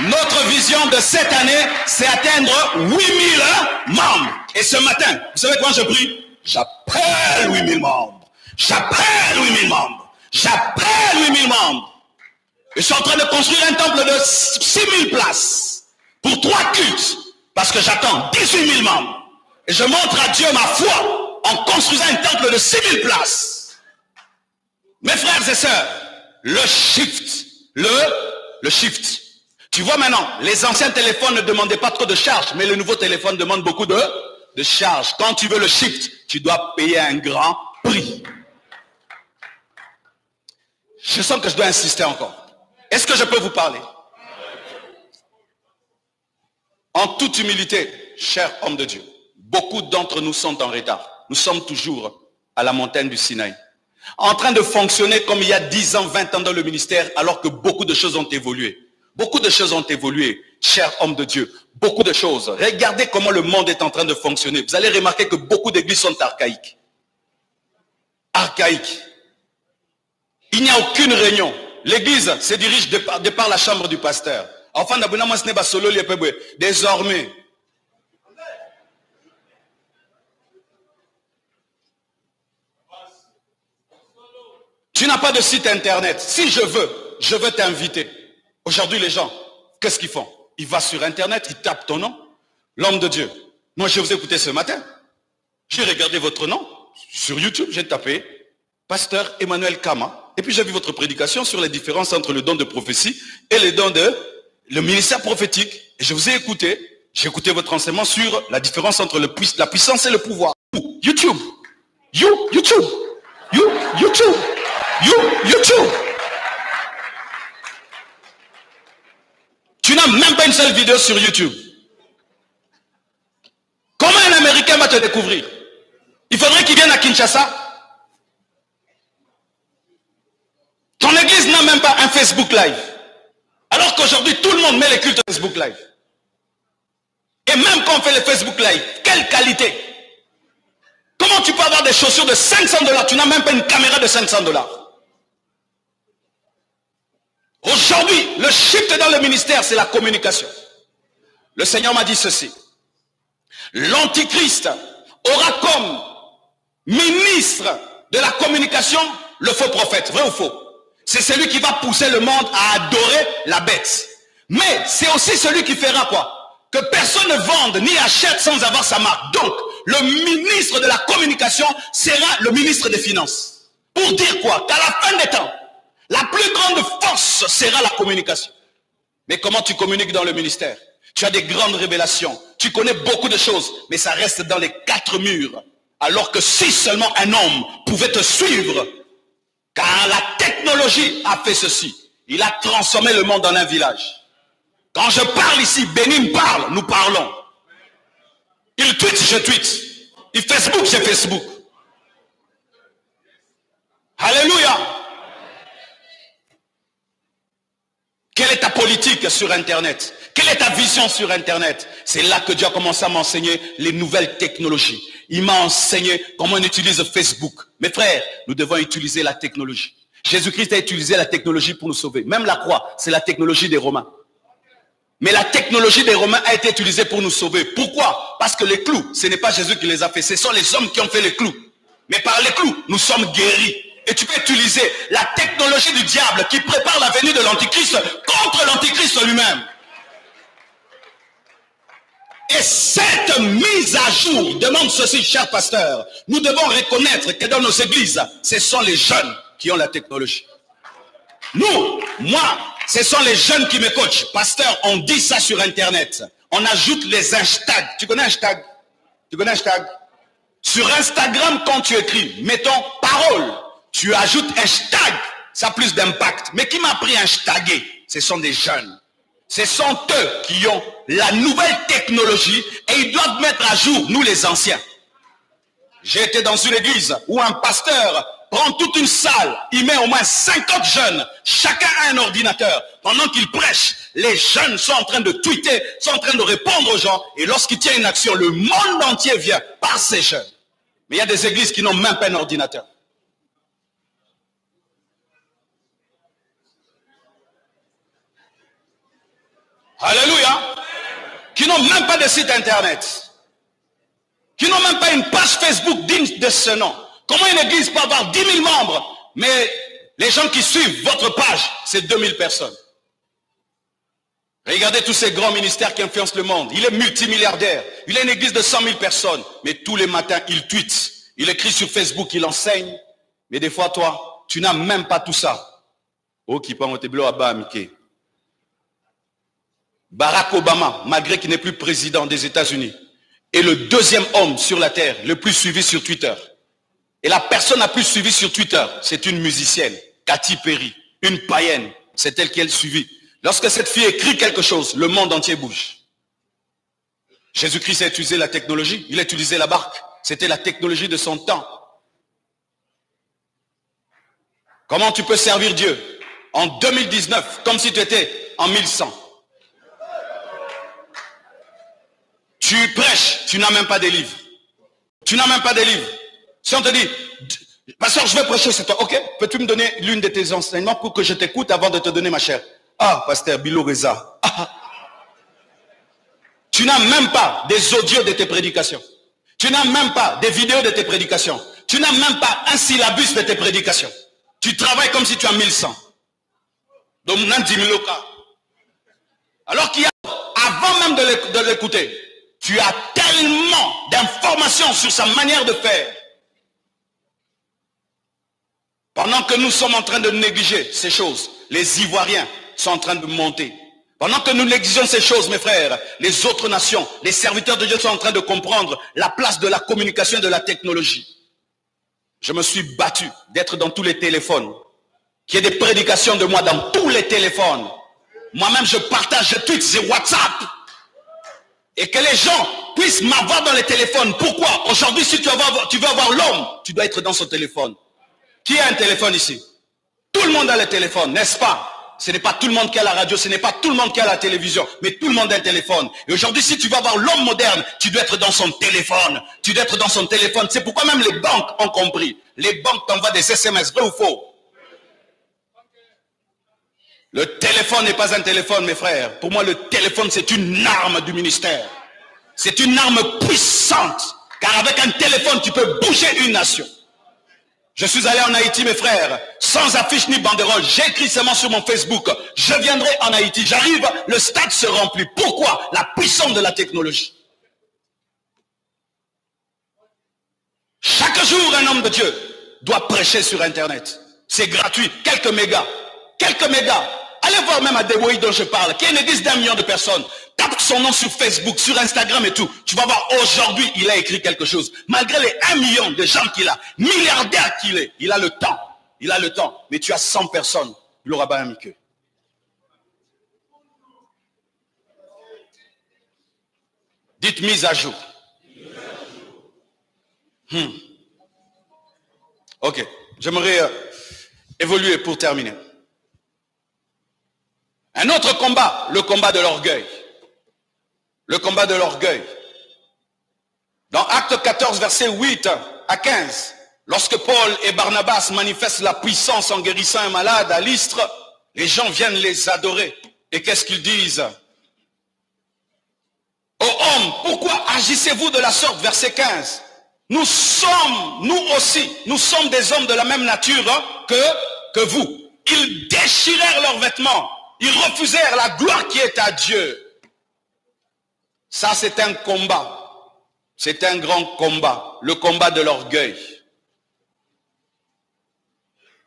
Notre vision de cette année, c'est atteindre 8000 membres. Et ce matin, vous savez quand je prie? J'appelle 8000 membres. J'appelle 8000 membres. J'appelle 8000 membres. Je suis en train de construire un temple de 6000 places. Pour 3 cultes. Parce que j'attends 18 000 membres. Et je montre à Dieu ma foi en construisant un temple de 6000 places. Mes frères et sœurs, le shift. Le shift. Tu vois maintenant, les anciens téléphones ne demandaient pas trop de charge, mais le nouveau téléphone demande beaucoup de charge. Quand tu veux le shift, tu dois payer un grand prix. Je sens que je dois insister encore. Est-ce que je peux vous parler? En toute humilité, chers hommes de Dieu, beaucoup d'entre nous sont en retard. Nous sommes toujours à la montagne du Sinaï, en train de fonctionner comme il y a 10 ans, 20 ans dans le ministère, alors que beaucoup de choses ont évolué. Beaucoup de choses ont évolué, chers hommes de Dieu. Beaucoup de choses. Regardez comment le monde est en train de fonctionner. Vous allez remarquer que beaucoup d'églises sont archaïques. Archaïques. Il n'y a aucune réunion. L'église se dirige de par la chambre du pasteur. Enfin, désormais, tu n'as pas de site internet. Si je veux t'inviter. Aujourd'hui, les gens, qu'est-ce qu'ils font? Ils vont sur internet, ils tapent ton nom. L'homme de Dieu. Moi, je vous ai écouté ce matin. J'ai regardé votre nom sur YouTube. J'ai tapé Pasteur Emmanuel Kama. Et puis, j'ai vu votre prédication sur les différences entre le don de prophétie et le don de le ministère prophétique. Et je vous ai écouté. J'ai écouté votre enseignement sur la différence entre la puissance et le pouvoir. YouTube. YouTube. Tu n'as même pas une seule vidéo sur YouTube. Comment un Américain va te découvrir? Il faudrait qu'il vienne à Kinshasa. Ton église n'a même pas un Facebook Live. Alors qu'aujourd'hui, tout le monde met les cultes Facebook Live. Et même quand on fait le Facebook Live, quelle qualité? Comment tu peux avoir des chaussures de 500 $? Tu n'as même pas une caméra de 500 $. Aujourd'hui, le shift dans le ministère, c'est la communication. Le Seigneur m'a dit ceci. L'Antichrist aura comme ministre de la communication le faux prophète. Vrai ou faux? C'est celui qui va pousser le monde à adorer la bête. Mais c'est aussi celui qui fera quoi? Que personne ne vende ni achète sans avoir sa marque. Donc, le ministre de la communication sera le ministre des Finances. Pour dire quoi? Qu'à la fin des temps, la plus grande force sera la communication. Mais comment tu communiques dans le ministère? Tu as des grandes révélations. Tu connais beaucoup de choses, mais ça reste dans les 4 murs. Alors que si seulement un homme pouvait te suivre, car la technologie a fait ceci. Il a transformé le monde en un village. Quand je parle ici, Bénin parle, nous parlons. Il tweet, je tweet. Il Facebook, je Facebook. Alléluia. Quelle est ta politique sur Internet? Quelle est ta vision sur Internet? C'est là que Dieu a commencé à m'enseigner les nouvelles technologies. Il m'a enseigné comment on utilise Facebook. Mes frères, nous devons utiliser la technologie. Jésus-Christ a utilisé la technologie pour nous sauver. Même la croix, c'est la technologie des Romains. Mais la technologie des Romains a été utilisée pour nous sauver. Pourquoi? Parce que les clous, ce n'est pas Jésus qui les a fait. Ce sont les hommes qui ont fait les clous. Mais par les clous, nous sommes guéris. Et tu peux utiliser la technologie du diable qui prépare la venue de l'Antichrist contre l'Antichrist lui-même. Et cette mise à jour demande ceci, cher pasteur. Nous devons reconnaître que dans nos églises, ce sont les jeunes qui ont la technologie. Nous, moi, ce sont les jeunes qui me coachent. Pasteur, on dit ça sur Internet. On ajoute les hashtags. Tu connais hashtag? Tu connais hashtag? Sur Instagram, quand tu écris, mettons parole, tu ajoutes hashtag. Ça a plus d'impact. Mais qui m'a appris à hashtaguer? Ce sont des jeunes. Ce sont eux qui ont la nouvelle technologie et ils doivent mettre à jour, nous les anciens. J'ai été dans une église où un pasteur prend toute une salle, il met au moins 50 jeunes, chacun a un ordinateur. Pendant qu'il prêche, les jeunes sont en train de tweeter, sont en train de répondre aux gens. Et lorsqu'il tient une action, le monde entier vient par ces jeunes. Mais il y a des églises qui n'ont même pas un ordinateur. Alléluia. Qui n'ont même pas de site internet. Qui n'ont même pas une page Facebook digne de ce nom. Comment une église peut avoir 10 000 membres, mais les gens qui suivent votre page, c'est 2000 personnes. Regardez tous ces grands ministères qui influencent le monde. Il est multimilliardaire. Il a une église de 100 000 personnes. Mais tous les matins, il tweet. Il écrit sur Facebook, il enseigne. Mais des fois, toi, tu n'as même pas tout ça. Oh, qui parle au à Bahamike. Barack Obama, malgré qu'il n'est plus président des États-Unis, est le 2e homme sur la terre, le plus suivi sur Twitter. Et la personne la plus suivie sur Twitter, c'est une musicienne, Katy Perry, une païenne. C'est elle qui est suivie. Lorsque cette fille écrit quelque chose, le monde entier bouge. Jésus-Christ a utilisé la technologie, il a utilisé la barque. C'était la technologie de son temps. Comment tu peux servir Dieu en 2019 comme si tu étais en 1100? Tu prêches, tu n'as même pas des livres. Tu n'as même pas des livres. Si on te dit, pasteur, je vais prêcher, c'est toi. Ok, peux-tu me donner l'une de tes enseignements pour que je t'écoute avant de te donner ma chair? Ah, pasteur Bilo Reza. Ah. Tu n'as même pas des audios de tes prédications. Tu n'as même pas des vidéos de tes prédications. Tu n'as même pas un syllabus de tes prédications. Tu travailles comme si tu as 1100. Donc, on a 10 000 cas. Alors qu'il y a, avant même de l'écouter, tu as tellement d'informations sur sa manière de faire. Pendant que nous sommes en train de négliger ces choses, les Ivoiriens sont en train de monter. Pendant que nous négligeons ces choses, mes frères, les autres nations, les serviteurs de Dieu sont en train de comprendre la place de la communication et de la technologie. Je me suis battu d'être dans tous les téléphones, qu'il y ait des prédications de moi dans tous les téléphones. Moi-même, je partage, je tweet, j'ai WhatsApp. Et que les gens puissent m'avoir dans les téléphones. Pourquoi? Aujourd'hui, si tu veux avoir l'homme, tu dois être dans son téléphone. Qui a un téléphone ici? Tout le monde a le téléphone, n'est-ce pas? Ce n'est pas tout le monde qui a la radio, ce n'est pas tout le monde qui a la télévision, mais tout le monde a un téléphone. Et aujourd'hui, si tu veux avoir l'homme moderne, tu dois être dans son téléphone. Tu dois être dans son téléphone. C'est pourquoi même les banques ont compris. Les banques t'envoient des SMS, vrai ou faux? Le téléphone n'est pas un téléphone, mes frères. Pour moi, le téléphone, c'est une arme du ministère. C'est une arme puissante. Car avec un téléphone, tu peux bouger une nation. Je suis allé en Haïti, mes frères, sans affiche ni banderole. J'ai écrit seulement sur mon Facebook, je viendrai en Haïti. J'arrive, le stade se remplit. Pourquoi? La puissance de la technologie. Chaque jour, un homme de Dieu doit prêcher sur Internet. C'est gratuit, quelques mégas. Quelques mégas. Allez voir même à Deboï dont je parle, qui est une église d'1 million de personnes. Tape son nom sur Facebook, sur Instagram et tout. Tu vas voir, aujourd'hui, il a écrit quelque chose. Malgré les 1 million de gens qu'il a, milliardaire qu'il est, il a le temps. Il a le temps. Mais tu as 100 personnes, il aura pas un que. Dites mise à jour. Ok, j'aimerais évoluer pour terminer. Un autre combat, le combat de l'orgueil. Le combat de l'orgueil. Dans Actes 14, versets 8 à 15, lorsque Paul et Barnabas manifestent la puissance en guérissant un malade à Lystre, les gens viennent les adorer. Et qu'est-ce qu'ils disent? Ô hommes, pourquoi agissez-vous de la sorte? Verset 15. Nous aussi, nous sommes des hommes de la même nature que vous. Ils déchirèrent leurs vêtements. Ils refusèrent la gloire qui est à Dieu. Ça, c'est un combat. C'est un grand combat. Le combat de l'orgueil.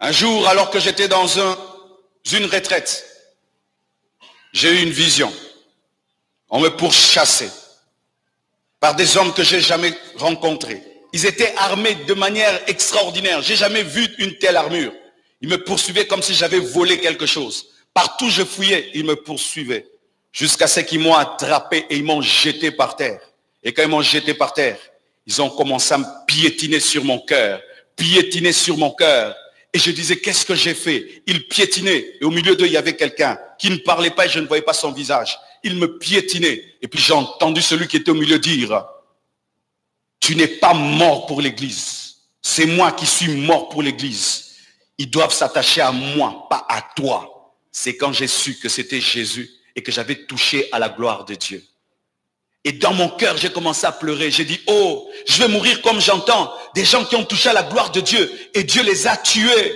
Un jour, alors que j'étais dans une retraite, j'ai eu une vision. On me pourchassait par des hommes que j'ai jamais rencontrés. Ils étaient armés de manière extraordinaire. J'ai jamais vu une telle armure. Ils me poursuivaient comme si j'avais volé quelque chose. Partout où je fouillais, ils me poursuivaient. Jusqu'à ce qu'ils m'ont attrapé et ils m'ont jeté par terre. Et quand ils m'ont jeté par terre, ils ont commencé à me piétiner sur mon cœur. Piétiner sur mon cœur. Et je disais, qu'est-ce que j'ai fait? Ils piétinaient. Et au milieu d'eux, il y avait quelqu'un qui ne parlait pas et je ne voyais pas son visage. Il me piétinait. Et puis j'ai entendu celui qui était au milieu dire, tu n'es pas mort pour l'église. C'est moi qui suis mort pour l'église. Ils doivent s'attacher à moi, pas à toi. C'est quand j'ai su que c'était Jésus et que j'avais touché à la gloire de Dieu. Et dans mon cœur, j'ai commencé à pleurer. J'ai dit, oh, je vais mourir comme j'entends. Des gens qui ont touché à la gloire de Dieu et Dieu les a tués.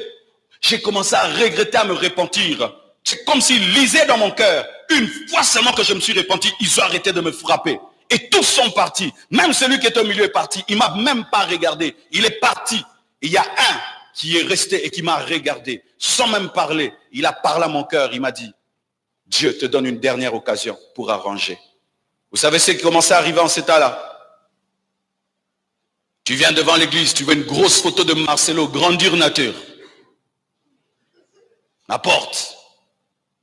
J'ai commencé à regretter, à me repentir. C'est comme s'ils lisaient dans mon cœur. Une fois seulement que je me suis repenti, ils ont arrêté de me frapper. Et tous sont partis. Même celui qui est au milieu est parti. Il ne m'a même pas regardé. Il est parti. Et il y a un qui est resté et qui m'a regardé. Sans même parler. Il a parlé à mon cœur. Il m'a dit, Dieu te donne une dernière occasion pour arranger. Vous savez ce qui commençait à arriver en cet état-là? Tu viens devant l'église, tu vois une grosse photo de Marcelo, grandeur nature. N'importe.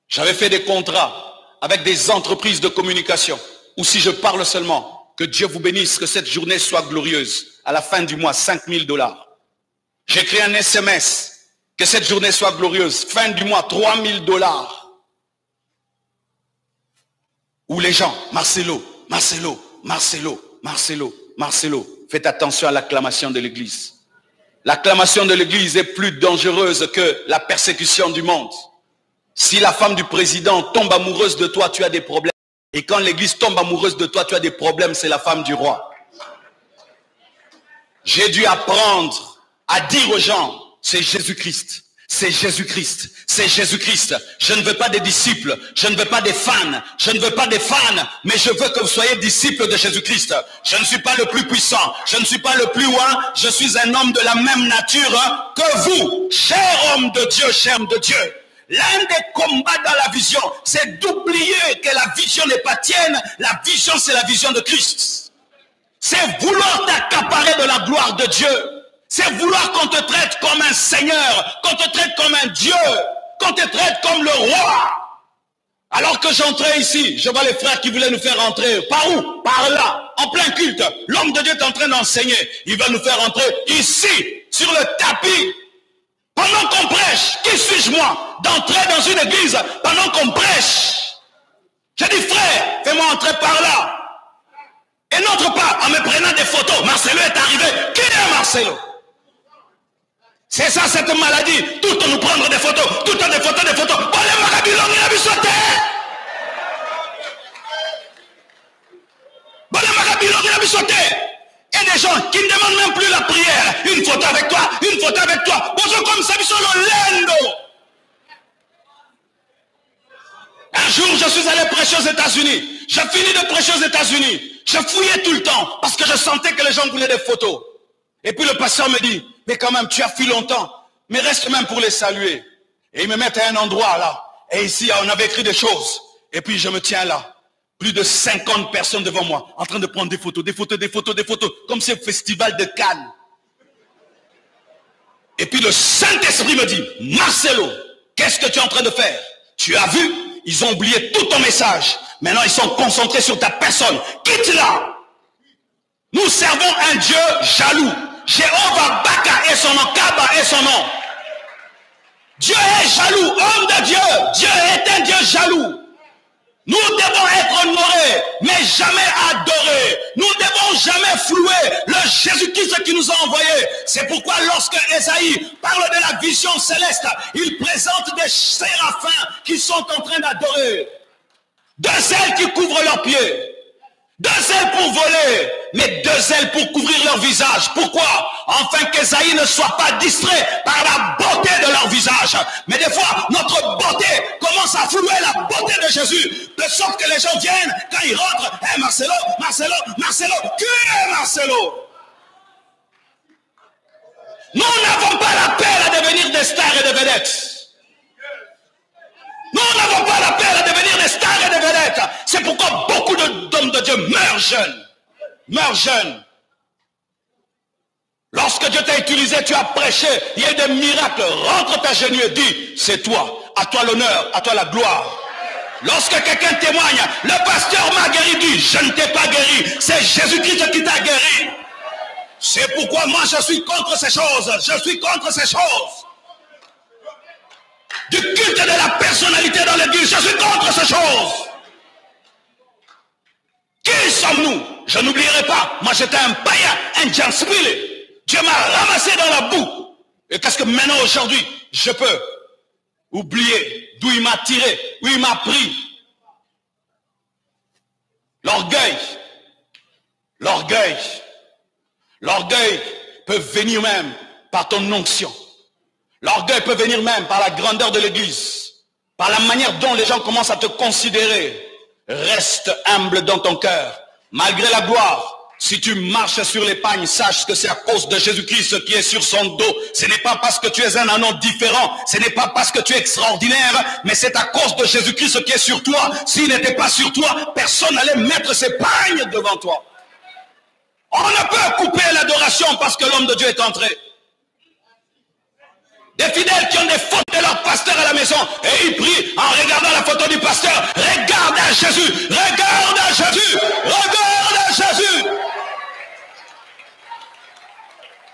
J'avais fait des contrats avec des entreprises de communication. ou si je parle seulement, que Dieu vous bénisse, que cette journée soit glorieuse. À la fin du mois, 5 000 $. J'écris un SMS, que cette journée soit glorieuse. Fin du mois, 3 000 $. Ou les gens, Marcelo, Marcelo, Marcelo, Marcelo, Marcelo. Faites attention à l'acclamation de l'Église. L'acclamation de l'Église est plus dangereuse que la persécution du monde. Si la femme du président tombe amoureuse de toi, tu as des problèmes. Et quand l'Église tombe amoureuse de toi, tu as des problèmes, c'est la femme du roi. J'ai dû apprendre à dire aux gens, c'est Jésus-Christ. C'est Jésus-Christ, c'est Jésus-Christ. Je ne veux pas des disciples, je ne veux pas des fans, je ne veux pas des fans, mais je veux que vous soyez disciples de Jésus-Christ. Je ne suis pas le plus puissant, je ne suis pas le plus loin, je suis un homme de la même nature que vous, cher homme de Dieu, cher homme de Dieu. L'un des combats dans la vision, c'est d'oublier que la vision n'est pas tienne, la vision c'est la vision de Christ. C'est vouloir t'accaparer de la gloire de Dieu. C'est vouloir qu'on te traite comme un Seigneur, qu'on te traite comme un Dieu, qu'on te traite comme le roi. Alors que j'entrais ici, je vois les frères qui voulaient nous faire entrer. Par où? Par là, en plein culte. L'homme de Dieu est en train d'enseigner. Il va nous faire entrer ici, sur le tapis. Pendant qu'on prêche, qui suis-je moi d'entrer dans une église pendant qu'on prêche? Je dis frère, fais-moi entrer par là. Et n'entre pas en me prenant des photos. Marcelo est arrivé. Qui est Marcelo? C'est ça cette maladie. Tout nous prendre des photos. Tout des photos, des photos. Oh les marabilons, il a vu sauter. Bon les marabilons, il a vu sauter. Et des gens qui ne demandent même plus la prière. Une photo avec toi, une photo avec toi. Bonjour comme ça, ils sont lendo. Un jour, je suis allé prêcher aux États-Unis. J'ai fini de prêcher aux États-Unis. Je fouillais tout le temps parce que je sentais que les gens voulaient des photos. Et puis le pasteur me dit, mais quand même, tu as fui longtemps, mais reste même pour les saluer. Et ils me mettent à un endroit là. Et ici, on avait écrit des choses. Et puis je me tiens là. Plus de 50 personnes devant moi, en train de prendre des photos, des photos, des photos, des photos, comme c'est le festival de Cannes. Et puis le Saint-Esprit me dit, Marcelo, qu'est-ce que tu es en train de faire? Tu as vu? Ils ont oublié tout ton message. Maintenant, ils sont concentrés sur ta personne. Quitte-la. Nous servons un Dieu jaloux. Jéhovah Baka est son nom, Kaba est son nom. Dieu est jaloux, homme de Dieu. Dieu est un Dieu jaloux. Nous devons être honorés, mais jamais adorés. Nous ne devons jamais flouer le Jésus-Christ qui nous a envoyés. C'est pourquoi lorsque Ésaïe parle de la vision céleste, il présente des séraphins qui sont en train d'adorer. Deux ailes qui couvrent leurs pieds. Deux ailes pour voler, mais deux ailes pour couvrir leur visage. Pourquoi? Afin qu'Ésaïe ne soit pas distrait par la beauté de leur visage. Mais des fois, notre beauté commence à flouer la beauté de Jésus. De sorte que les gens viennent, quand ils rentrent, hey Marcelo, Marcelo, Marcelo, qui est Marcelo? Nous n'avons pas l'appel à devenir des stars et des vedettes. Nous n'avons pas l'appel à devenir des stars et des vedettes. C'est pourquoi beaucoup d'hommes de Dieu meurent jeunes. Meurent jeunes. Lorsque Dieu t'a utilisé, tu as prêché, il y a eu des miracles. Rentre ta genoux et dis, c'est toi. À toi l'honneur, à toi la gloire. Lorsque quelqu'un témoigne, le pasteur m'a guéri, dit, je ne t'ai pas guéri. C'est Jésus-Christ qui t'a guéri. C'est pourquoi moi je suis contre ces choses. Je suis contre ces choses. Du culte de la personnalité dans l'église, je suis contre ces choses. Qui sommes-nous? Je n'oublierai pas, moi j'étais un païen, un janspile. Dieu m'a ramassé dans la boue. Et qu'est-ce que maintenant aujourd'hui, je peux oublier d'où il m'a tiré, où il m'a pris? L'orgueil. L'orgueil. L'orgueil peut venir même par ton onction. L'orgueil peut venir même par la grandeur de l'église, par la manière dont les gens commencent à te considérer. Reste humble dans ton cœur, malgré la gloire. Si tu marches sur les pagnes, sache que c'est à cause de Jésus-Christ qui est sur son dos. Ce n'est pas parce que tu es un anneau différent, ce n'est pas parce que tu es extraordinaire, mais c'est à cause de Jésus-Christ qui est sur toi. S'il n'était pas sur toi, personne n'allait mettre ses pagnes devant toi. On ne peut couper l'adoration parce que l'homme de Dieu est entré. Des fidèles qui ont des fautes de leur part pasteur à la maison et il prie en regardant la photo du pasteur. Regarde à Jésus, regarde à Jésus, regarde à Jésus.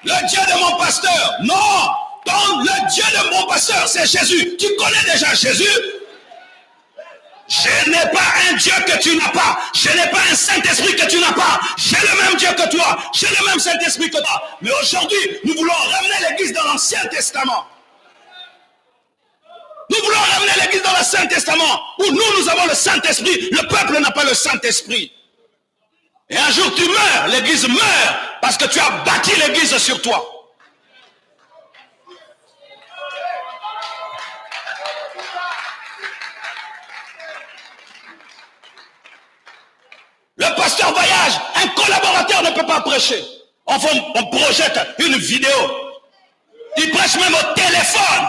Le Dieu de mon pasteur, non. Donc le Dieu de mon pasteur, c'est Jésus. Tu connais déjà Jésus? Je n'ai pas un Dieu que tu n'as pas. Je n'ai pas un Saint-Esprit que tu n'as pas. J'ai le même Dieu que toi. J'ai le même Saint-Esprit que toi. Mais aujourd'hui, nous voulons ramener l'église dans l'Ancien Testament. Nous voulons ramener l'église dans le Saint-Testament. Où nous avons le Saint-Esprit. Le peuple n'a pas le Saint-Esprit. Et un jour tu meurs. L'église meurt. Parce que tu as bâti l'église sur toi. Le pasteur voyage, un collaborateur ne peut pas prêcher. On projette une vidéo. Il prêche même au téléphone.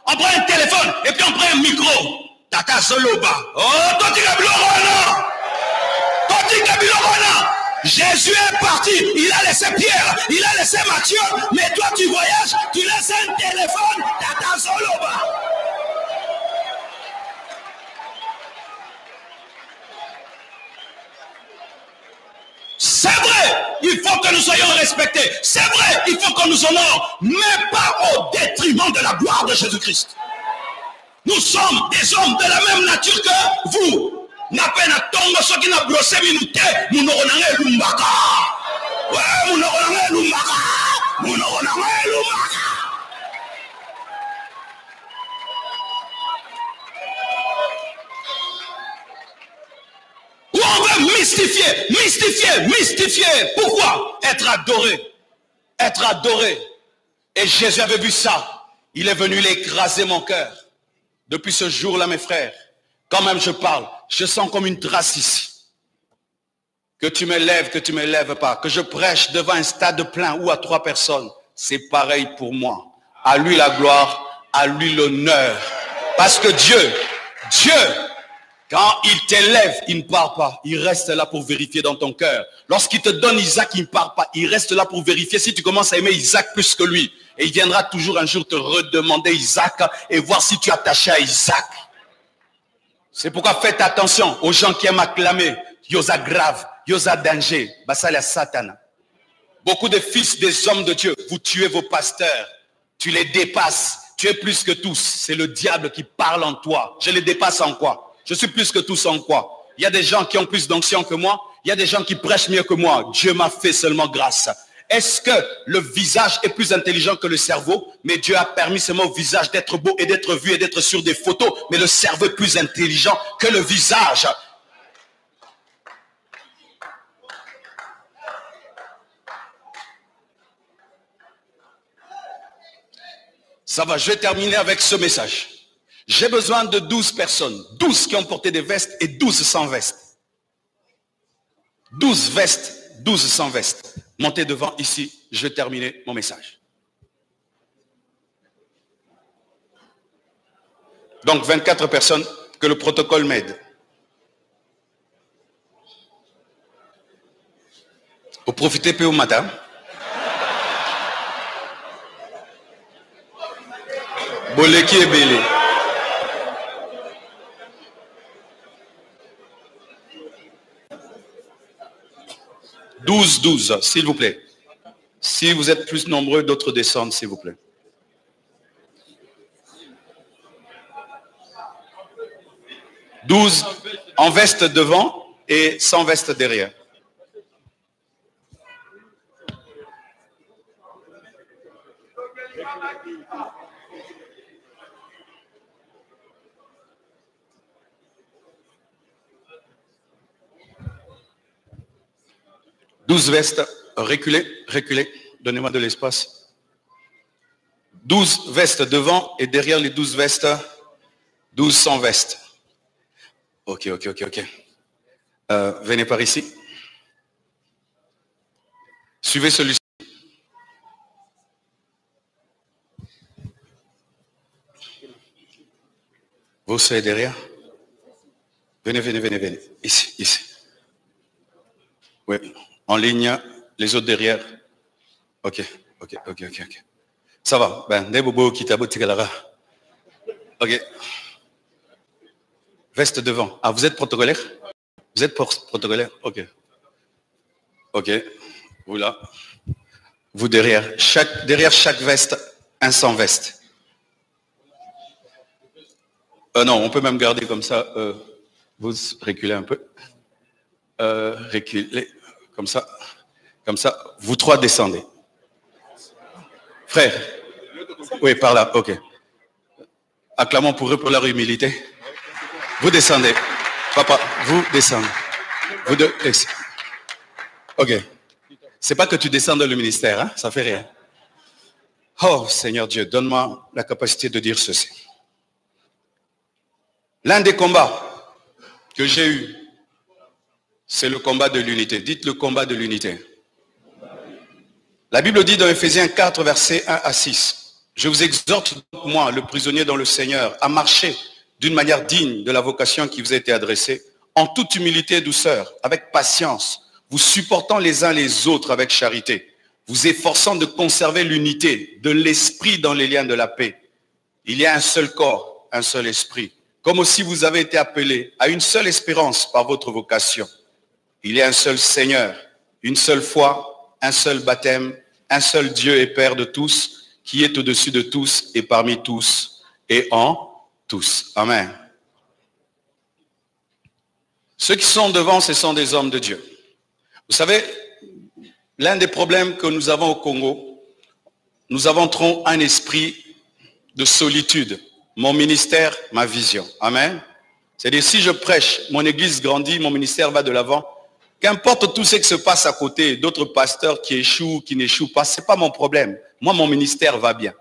On prend un téléphone et puis on prend un micro. Tata Zoloba. Oh, Toti Kabilorona. Toti Kabilorona. Jésus est parti. Il a laissé Pierre. Il a laissé Matthieu. Mais toi tu voyages, tu laisses un téléphone. Tata Zoloba. C'est vrai, il faut que nous soyons respectés. C'est vrai, il faut que nous honore, mais pas au détriment de la gloire de Jésus-Christ. Nous sommes des hommes de la même nature que vous. N'a peine à tomber ceux qui n'ont brossé minute, nous n'aurons rien lumbaka. Ouais, nous n'aurons rien lumbaka. Nous n'aurons rien lumbaka. Où on veut mystifier. Pourquoi? Être adoré. Être adoré. Et Jésus avait vu ça. Il est venu l'écraser mon cœur. Depuis ce jour-là, mes frères, quand même je parle, je sens comme une trace ici. Que tu me lèves, que tu ne me lèves pas. Que je prêche devant un stade plein ou à 3 personnes. C'est pareil pour moi. À lui la gloire, à lui l'honneur. Parce que Dieu, quand il t'élève, il ne part pas. Il reste là pour vérifier dans ton cœur. Lorsqu'il te donne Isaac, il ne part pas. Il reste là pour vérifier si tu commences à aimer Isaac plus que lui. Et il viendra toujours un jour te redemander Isaac et voir si tu es attaché à Isaac. C'est pourquoi faites attention aux gens qui aiment acclamer. Yosa grave, yosa danger. Basalia Satan. Beaucoup de fils des hommes de Dieu, vous tuez vos pasteurs. Tu les dépasses. Tu es plus que tous. C'est le diable qui parle en toi. Je les dépasse en quoi? Je suis plus que tous en quoi? Il y a des gens qui ont plus d'onction que moi. Il y a des gens qui prêchent mieux que moi. Dieu m'a fait seulement grâce. Est-ce que le visage est plus intelligent que le cerveau? Mais Dieu a permis seulement au visage d'être beau et d'être vu et d'être sur des photos. Mais le cerveau est plus intelligent que le visage. Ça va, je vais terminer avec ce message. J'ai besoin de 12 personnes. 12 qui ont porté des vestes et 12 sans vestes. 12 vestes, 12 sans vestes. Montez devant ici, je vais terminer mon message. Donc 24 personnes, que le protocole m'aide. Vous profitez peu au matin. Boleki et Bélé. 12, s'il vous plaît. Si vous êtes plus nombreux, d'autres descendent, s'il vous plaît. « 12 en veste devant et sans veste derrière. » « 12 vestes, reculez, donnez-moi de l'espace. 12 vestes devant et derrière les 12 vestes, 12 sans veste. Ok. Venez par ici. Suivez celui-ci. Vous soyez derrière. Venez. Ici. Oui. En ligne, les autres derrière. Ok. Ça va. Ben, Nebobo Kitabo Tikalara. Ok. Veste devant. Ah, vous êtes protocolaire? Vous êtes protocolaire? Ok. Ok. Vous là. Vous derrière. Derrière chaque veste, un sans veste. Non, on peut même garder comme ça. Vous reculez un peu. Reculez. Comme ça. Comme ça. Vous trois descendez. Frère. Oui, par là. Ok. Acclamons pour eux pour leur humilité. Vous descendez. Papa, vous descendez. Vous deux. Ok. C'est pas que tu descends dans le ministère, hein? Ça fait rien. Oh Seigneur Dieu, donne-moi la capacité de dire ceci. L'un des combats que j'ai eu, c'est le combat de l'unité. Dites le combat de l'unité. La Bible dit dans Ephésiens 4, versets 1 à 6. Je vous exhorte, moi, le prisonnier dans le Seigneur, à marcher d'une manière digne de la vocation qui vous a été adressée, en toute humilité et douceur, avec patience, vous supportant les uns les autres avec charité, vous efforçant de conserver l'unité de l'esprit dans les liens de la paix. Il y a un seul corps, un seul esprit, comme aussi vous avez été appelés à une seule espérance par votre vocation. Il y a un seul Seigneur, une seule foi, un seul baptême, un seul Dieu et Père de tous, qui est au-dessus de tous et parmi tous et en tous. Amen. Ceux qui sont devant, ce sont des hommes de Dieu. Vous savez, l'un des problèmes que nous avons au Congo, nous avons trop un esprit de solitude. Mon ministère, ma vision. Amen. C'est-à-dire, si je prêche, mon église grandit, mon ministère va de l'avant. Qu'importe tout ce qui se passe à côté, d'autres pasteurs qui échouent, qui n'échouent pas, ce n'est pas mon problème. Moi, mon ministère va bien.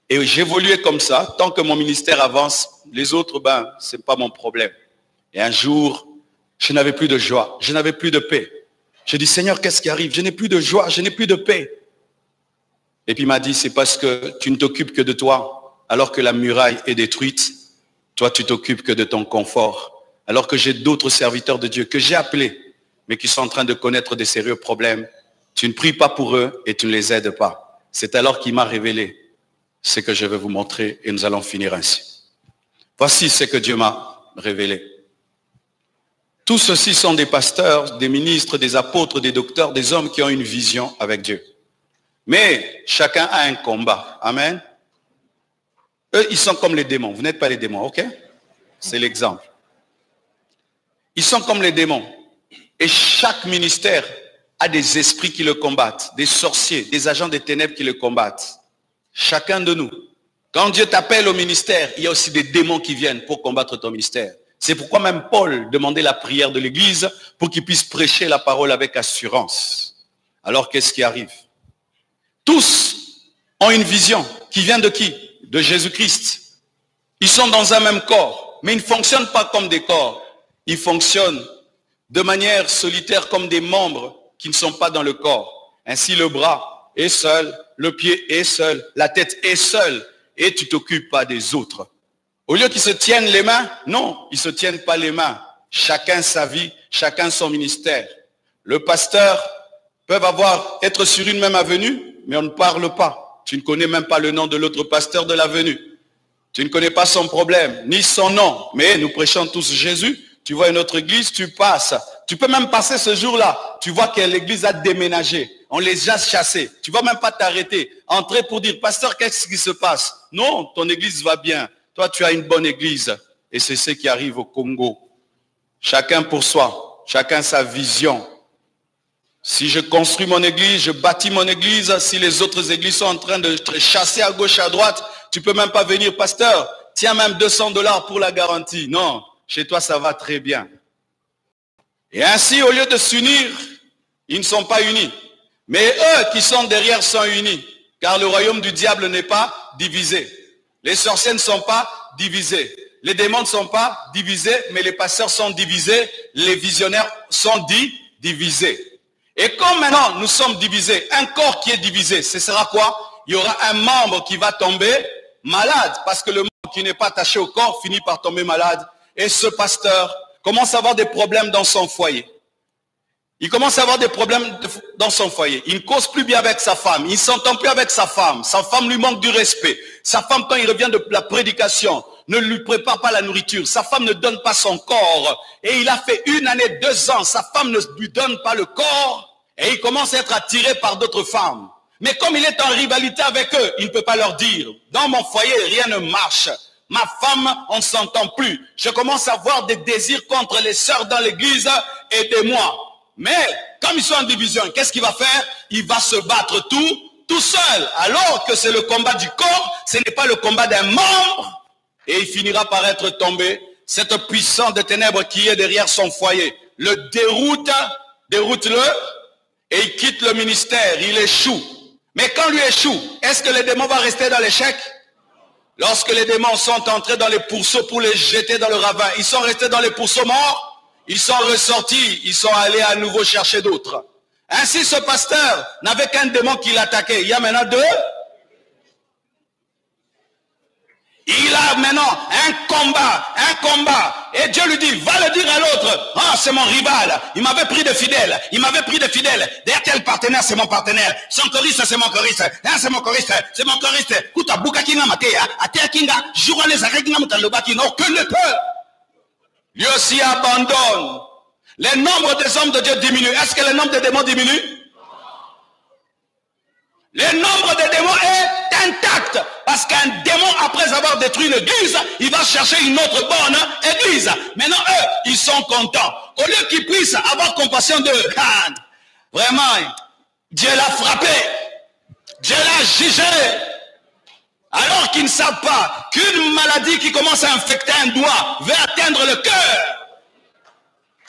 Et j'évoluais comme ça. Tant que mon ministère avance, les autres, ce n'est pas mon problème. Et un jour, je n'avais plus de joie, je n'avais plus de paix. Je dis, Seigneur, qu'est-ce qui arrive? Je n'ai plus de joie, je n'ai plus de paix. Et puis il m'a dit, c'est parce que tu ne t'occupes que de toi, alors que la muraille est détruite. Toi, tu t'occupes que de ton confort. Alors que j'ai d'autres serviteurs de Dieu que j'ai appelés, mais qui sont en train de connaître des sérieux problèmes. Tu ne pries pas pour eux et tu ne les aides pas. C'est alors qu'il m'a révélé ce que je vais vous montrer et nous allons finir ainsi. Voici ce que Dieu m'a révélé. Tous ceux-ci sont des pasteurs, des ministres, des apôtres, des docteurs, des hommes qui ont une vision avec Dieu. Mais chacun a un combat. Amen. Eux, ils sont comme les démons. Vous n'êtes pas les démons, ok? C'est l'exemple. Ils sont comme les démons. Et chaque ministère a des esprits qui le combattent, des sorciers, des agents des ténèbres qui le combattent. Chacun de nous. Quand Dieu t'appelle au ministère, il y a aussi des démons qui viennent pour combattre ton ministère. C'est pourquoi même Paul demandait la prière de l'Église pour qu'il puisse prêcher la parole avec assurance. Alors qu'est-ce qui arrive? Tous ont une vision qui vient de qui? De Jésus-Christ. Ils sont dans un même corps, mais ils ne fonctionnent pas comme des corps. Ils fonctionnent de manière solitaire comme des membres qui ne sont pas dans le corps. Ainsi le bras est seul, le pied est seul, la tête est seule et tu t'occupes pas des autres. Au lieu qu'ils se tiennent les mains, non, ils ne se tiennent pas les mains. Chacun sa vie, chacun son ministère. Le pasteur peut être sur une même avenue, mais on ne parle pas. Tu ne connais même pas le nom de l'autre pasteur de l'avenue. Tu ne connais pas son problème, ni son nom. Mais nous prêchons tous Jésus. Tu vois une autre église, tu passes. Tu peux même passer ce jour-là. Tu vois que l'église a déménagé. On les a chassés. Tu ne vas même pas t'arrêter. Entrer pour dire, pasteur, qu'est-ce qui se passe? Non, ton église va bien. Toi, tu as une bonne église. Et c'est ce qui arrive au Congo. Chacun pour soi. Chacun sa vision. Si je construis mon église, je bâtis mon église. Si les autres églises sont en train de te chasser à gauche, à droite, tu ne peux même pas venir, pasteur. Tiens même $200 pour la garantie. Non. Chez toi, ça va très bien. Et ainsi, au lieu de s'unir, ils ne sont pas unis. Mais eux qui sont derrière sont unis. Car le royaume du diable n'est pas divisé. Les sorciers ne sont pas divisés. Les démons ne sont pas divisés, mais les pasteurs sont divisés. Les visionnaires sont divisés. Et comme maintenant nous sommes divisés, un corps qui est divisé, ce sera quoi? Il y aura un membre qui va tomber malade. Parce que le membre qui n'est pas attaché au corps finit par tomber malade. Et ce pasteur commence à avoir des problèmes dans son foyer. Il commence à avoir des problèmes dans son foyer. Il ne cause plus bien avec sa femme. Il ne s'entend plus avec sa femme. Sa femme lui manque du respect. Sa femme, quand il revient de la prédication, ne lui prépare pas la nourriture. Sa femme ne donne pas son corps. Et il a fait 1 année, 2 ans. Sa femme ne lui donne pas le corps. Et il commence à être attiré par d'autres femmes. Mais comme il est en rivalité avec eux, il ne peut pas leur dire, dans mon foyer, rien ne marche. Ma femme, on ne s'entend plus. Je commence à avoir des désirs contre les sœurs dans l'église, aidez-moi. Mais, comme ils sont en division, qu'est-ce qu'il va faire? Il va se battre tout seul. Alors que c'est le combat du corps, ce n'est pas le combat d'un membre. Et il finira par être tombé. Cette puissance de ténèbres qui est derrière son foyer le déroute-le, et il quitte le ministère, il échoue. Mais quand lui échoue, est-ce que les démons vont rester dans l'échec? Lorsque les démons sont entrés dans les pourceaux pour les jeter dans le ravin, ils sont restés dans les pourceaux morts, ils sont ressortis, ils sont allés à nouveau chercher d'autres. Ainsi, ce pasteur n'avait qu'un démon qui l'attaquait. Il y a maintenant 2. Il a maintenant un combat. Et Dieu lui dit, va le dire à l'autre. Ah, c'est mon rival. Il m'avait pris de fidèle. Derrière tel partenaire, c'est mon partenaire. Son choriste, c'est mon choriste. C'est mon choriste. Kuta buka kinga matea. Atea kinga. Jura les arrêts kinga mutaloba qui n'ont que le peur. Lui aussi abandonne. Le nombre des hommes de Dieu diminue. Est-ce que le nombre des démons diminue? Le nombre des démons est intact. Parce qu'un démon, après avoir détruit l'église, il va chercher une autre bonne église. Maintenant, eux, ils sont contents. Au lieu qu'ils puissent avoir compassion d'eux, vraiment, Dieu l'a frappé. Dieu l'a jugé. Alors qu'ils ne savent pas qu'une maladie qui commence à infecter un doigt va atteindre le cœur.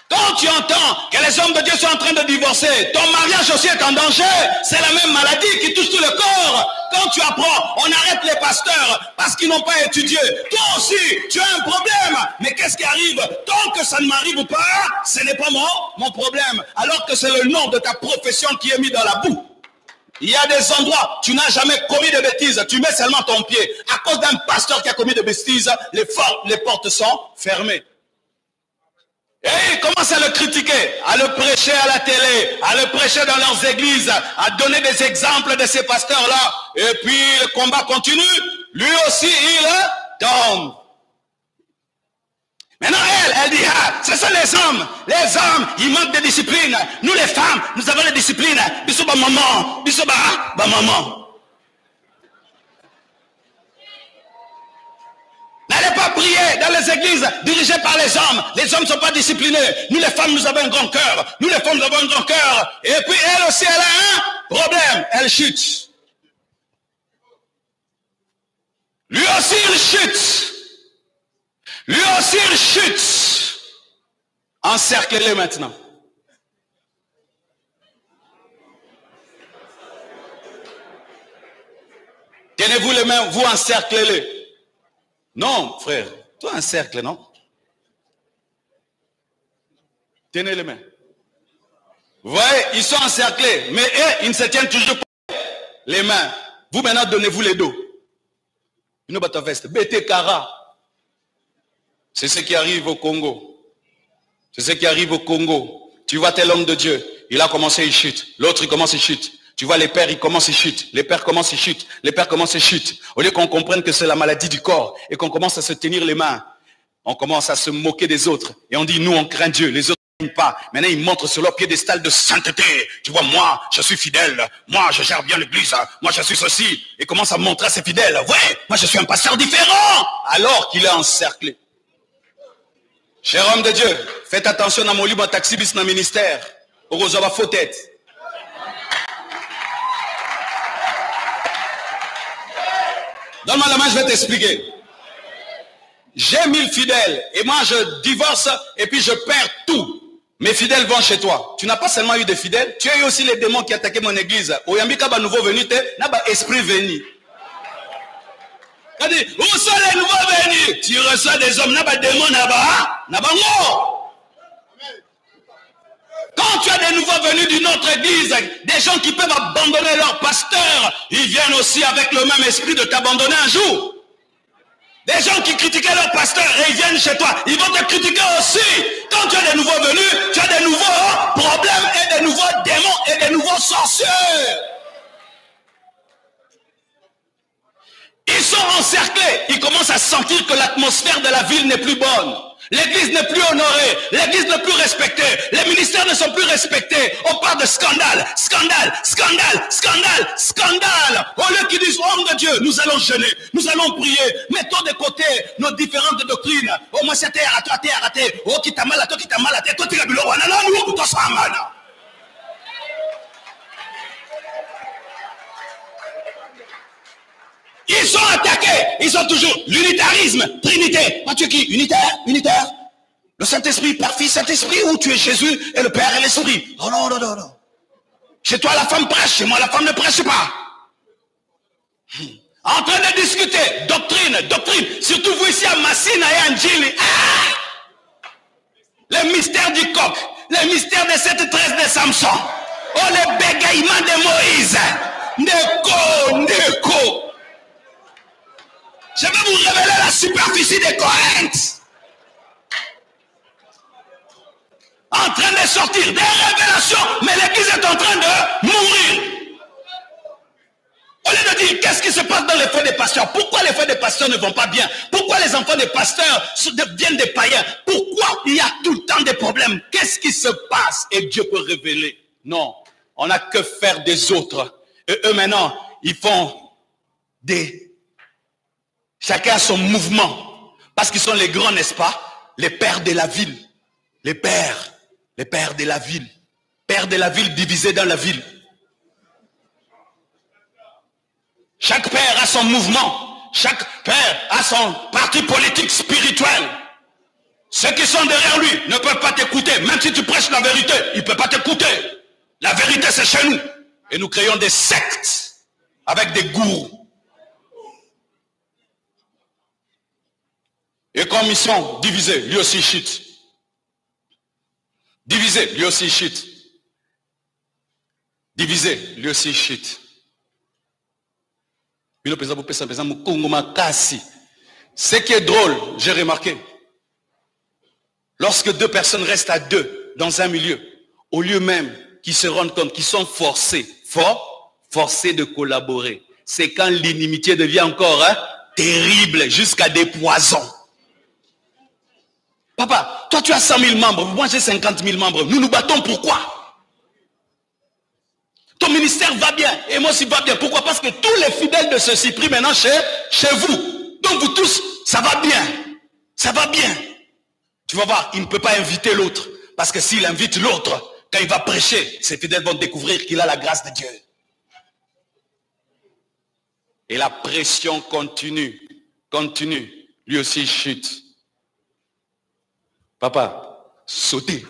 Quand tu entends que les hommes de Dieu sont en train de divorcer, ton mariage aussi est en danger. C'est la même maladie qui touche tout le corps. Quand tu apprends, on arrête les pasteurs parce qu'ils n'ont pas étudié. Toi aussi, tu as un problème. Mais qu'est-ce qui arrive? Tant que ça ne m'arrive pas, ce n'est pas mon problème. Alors que c'est le nom de ta profession qui est mis dans la boue. Il y a des endroits, tu n'as jamais commis de bêtises, tu mets seulement ton pied. À cause d'un pasteur qui a commis de bêtises, les portes sont fermées. Et ils commencent à le critiquer, à le prêcher à la télé, à le prêcher dans leurs églises, à donner des exemples de ces pasteurs-là. Et puis le combat continue. Lui aussi, il tombe. Maintenant, elle dit, ce sont les hommes. Les hommes, ils manquent de discipline. Nous, les femmes, nous avons la discipline. Bisouba maman, bisouba maman. N'allez pas prier dans les églises dirigées par les hommes. Les hommes ne sont pas disciplinés. Nous, les femmes, nous avons un grand cœur. Nous, les femmes, nous avons un grand cœur. Et puis, elle aussi, elle a un problème. Elle chute. Lui aussi, il chute. Lui aussi, il chute. Encerclez-les maintenant. Tenez-vous les mains, vous encerclez-les. Non, frère, toi un cercle, non? Tenez les mains. Vous voyez, ils sont encerclés, mais eux, ils ne se tiennent toujours pas les mains. Vous maintenant, donnez-vous les dos. Une batte veste. Betekara. C'est ce qui arrive au Congo. C'est ce qui arrive au Congo. Tu vois tel homme de Dieu, il a commencé, il chute. L'autre, il commence, il chute. Tu vois les pères, ils commencent, ils chutent. Les pères commencent, ils chutent. Les pères commencent, ils chutent. Au lieu qu'on comprenne que c'est la maladie du corps et qu'on commence à se tenir les mains, on commence à se moquer des autres. Et on dit, nous, on craint Dieu. Les autres ne craignent pas. Maintenant, ils montrent sur leur piédestal de sainteté. Tu vois, moi, je suis fidèle. Moi, je gère bien l'église. Moi, je suis ceci. Et commence à montrer à ses fidèles. Ouais, moi, je suis un pasteur différent. Alors qu'il est encerclé. Cher homme de Dieu, faites attention à mon libre taxi bis dans le ministère. Au Rosava faux tête. Donne-moi la main, je vais t'expliquer. J'ai 1000 fidèles et moi je divorce et puis je perds tout. Mes fidèles vont chez toi. Tu n'as pas seulement eu des fidèles, tu as eu aussi les démons qui attaquaient mon église. Oyambika ba nouveau venu, n'a pas esprit venu. Où sont les nouveaux venus? Tu reçois des hommes, n'a pas démons, n'a pas mort. Quand tu as des nouveaux venus d'une autre église, des gens qui peuvent abandonner leur pasteur, ils viennent aussi avec le même esprit de t'abandonner un jour. Des gens qui critiquaient leur pasteur et ils viennent chez toi, ils vont te critiquer aussi. Quand tu as des nouveaux venus, tu as des nouveaux problèmes et des nouveaux démons et des nouveaux sorciers. Ils sont encerclé, il commence à sentir que l'atmosphère de la ville n'est plus bonne. L'église n'est plus honorée, l'église n'est plus respectée, les ministères ne sont plus respectés. On parle de scandale, scandale, scandale, scandale, scandale. Au lieu qu'ils disent, homme de Dieu, nous allons jeûner, nous allons prier, mettons de côté nos différentes doctrines. Oh, moi c'est terre, à toi, terre, à terre. Oh, qui t'a mal à toi, qui t'a mal à terre. Toi, tu as bu l'eau, nous, toi, ça mal. Ils sont attaqués, ils sont toujours l'unitarisme, Trinité. Moi, tu es qui? Unitaire, unitaire. Le Saint-Esprit, Père, Fils, Saint-Esprit, ou tu es Jésus et le Père et l'Esprit? Oh non, non, non, non. Chez toi, la femme prêche, chez moi, la femme ne prêche pas. En train de discuter, doctrine, doctrine. Surtout vous ici à Massina et Anjili. Ah! Les mystères du coq, les mystères de cette tresse de Samson. Oh, les bégayements de Moïse. Neko, Neko. Je vais vous révéler la superficie de Corinthe. En train de sortir des révélations, mais l'église est en train de mourir. Au lieu de dire qu'est-ce qui se passe dans les feux des pasteurs, pourquoi les feux des pasteurs ne vont pas bien, pourquoi les enfants des pasteurs deviennent des païens, pourquoi il y a tout le temps des problèmes, qu'est-ce qui se passe et Dieu peut révéler. Non, on n'a que faire des autres. Et eux maintenant, ils font des... Chacun a son mouvement. Parce qu'ils sont les grands, n'est-ce pas? Les pères de la ville. Les pères de la ville. Pères de la ville divisés dans la ville. Chaque père a son mouvement. Chaque père a son parti politique spirituel. Ceux qui sont derrière lui ne peuvent pas t'écouter. Même si tu prêches la vérité, ils ne peuvent pas t'écouter. La vérité, c'est chez nous. Et nous créons des sectes avec des gourous. Et comme ils sont divisés, lui aussi chute. Divisé, lui aussi chute. Divisé, lui aussi chute. Ce qui est drôle, j'ai remarqué, lorsque deux personnes restent à deux dans un milieu, au lieu même qu'ils se rendent compte qu'ils sont forcés de collaborer, c'est quand l'inimitié devient encore terrible jusqu'à des poisons. Papa, toi tu as 100 000 membres, moi j'ai 50 000 membres. Nous nous battons pourquoi? Ton ministère va bien et moi aussi va bien. Pourquoi? Parce que tous les fidèles de ceci prient maintenant chez vous. Donc vous tous, ça va bien. Ça va bien. Tu vas voir, il ne peut pas inviter l'autre. Parce que s'il invite l'autre, quand il va prêcher, ses fidèles vont découvrir qu'il a la grâce de Dieu. Et la pression continue. Lui aussi il chute. Papa, sautez.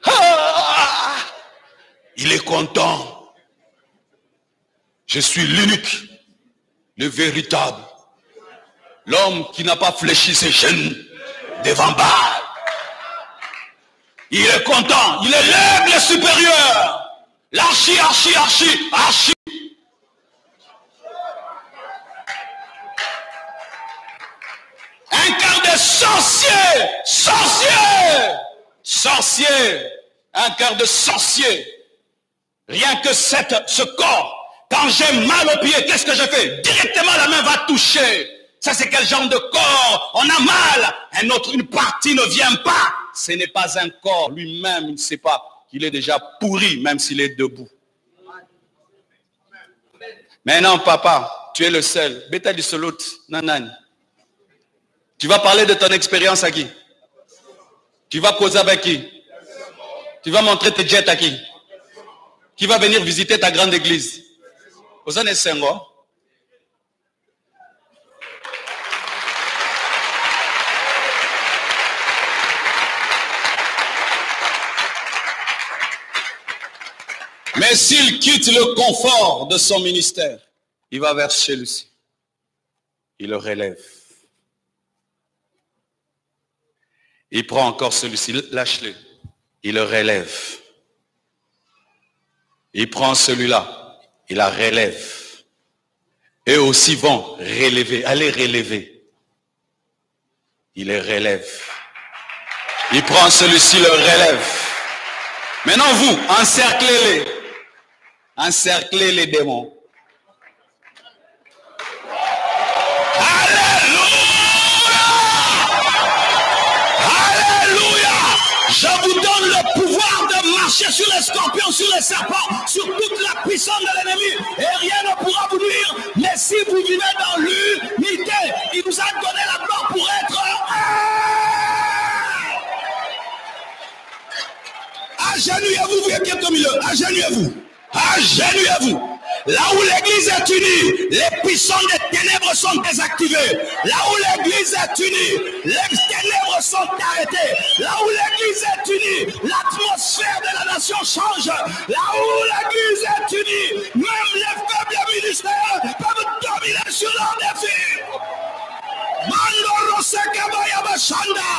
Ah, il est content. Je suis l'unique, le véritable. L'homme qui n'a pas fléchi ses chaînes devant Baal. Il est content. Il est l'aigle supérieur. L'archi. Un quart de sorcier, un quart de sorcier. Rien que ce corps, quand j'ai mal au pied, qu'est-ce que je fais? Directement la main va toucher. Ça c'est quel genre de corps? On a mal, une partie ne vient pas. Ce n'est pas un corps, lui-même il ne sait pas qu'il est déjà pourri, même s'il est debout. Mais non papa, tu es le seul. Beta du solot, nanani. Tu vas parler de ton expérience à qui? Tu vas causer avec qui? Tu vas montrer tes jets à qui? Qui va venir visiter ta grande église? Osane Sengo. Mais s'il quitte le confort de son ministère, il va vers celui-ci. Il le relève. Il prend encore celui-ci, lâche-le. Il le relève. Il prend celui-là, il la relève. Eux aussi vont relever, allez relever. Il les relève. Il prend celui-ci, le relève. Maintenant vous, encerclez-les. Encerclez les démons. Alléluia. Je vous donne le pouvoir de marcher sur les scorpions, sur les serpents, sur toute la puissance de l'ennemi. Et rien ne pourra vous nuire. Mais si vous vivez dans l'unité, il nous a donné la gloire pour être un. Agenouillez-vous, vous qui êtes au milieu. Agenouillez-vous. Agenouillez-vous. Là où l'église est unie, les puissants des ténèbres sont désactivés. Là où l'église est unie, les ténèbres sont arrêtées. Là où l'église est unie, l'atmosphère de la nation change. Là où l'église est unie, même les faibles ministères peuvent dominer sur leur défi. Mando Rosekabaya Bashanda.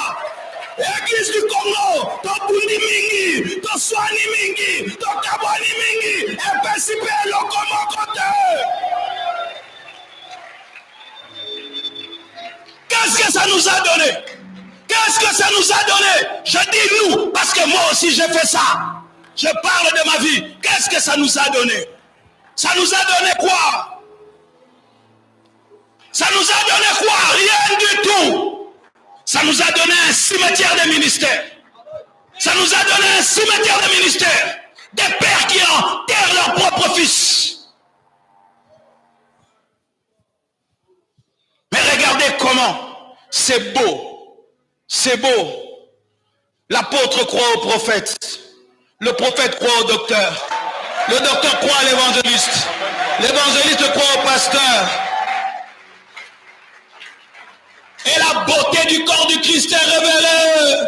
Église du Congo, to Bundi Mingi, to Swani Mingi, to Kabani Mingi, et Pesipe Lokomo Kote. Qu'est-ce que ça nous a donné? Qu'est-ce que ça nous a donné? Je dis nous, parce que moi aussi j'ai fait ça. Je parle de ma vie. Qu'est-ce que ça nous a donné? Ça nous a donné quoi? Ça nous a donné quoi? Rien du tout. Ça nous a donné un cimetière de ministères. Ça nous a donné un cimetière de ministères. Des pères qui enterrent leurs propres fils. Mais regardez comment. C'est beau. C'est beau. L'apôtre croit au prophète. Le prophète croit au docteur. Le docteur croit à l'évangéliste. L'évangéliste croit au pasteur. Et la beauté du corps du Christ est révélée.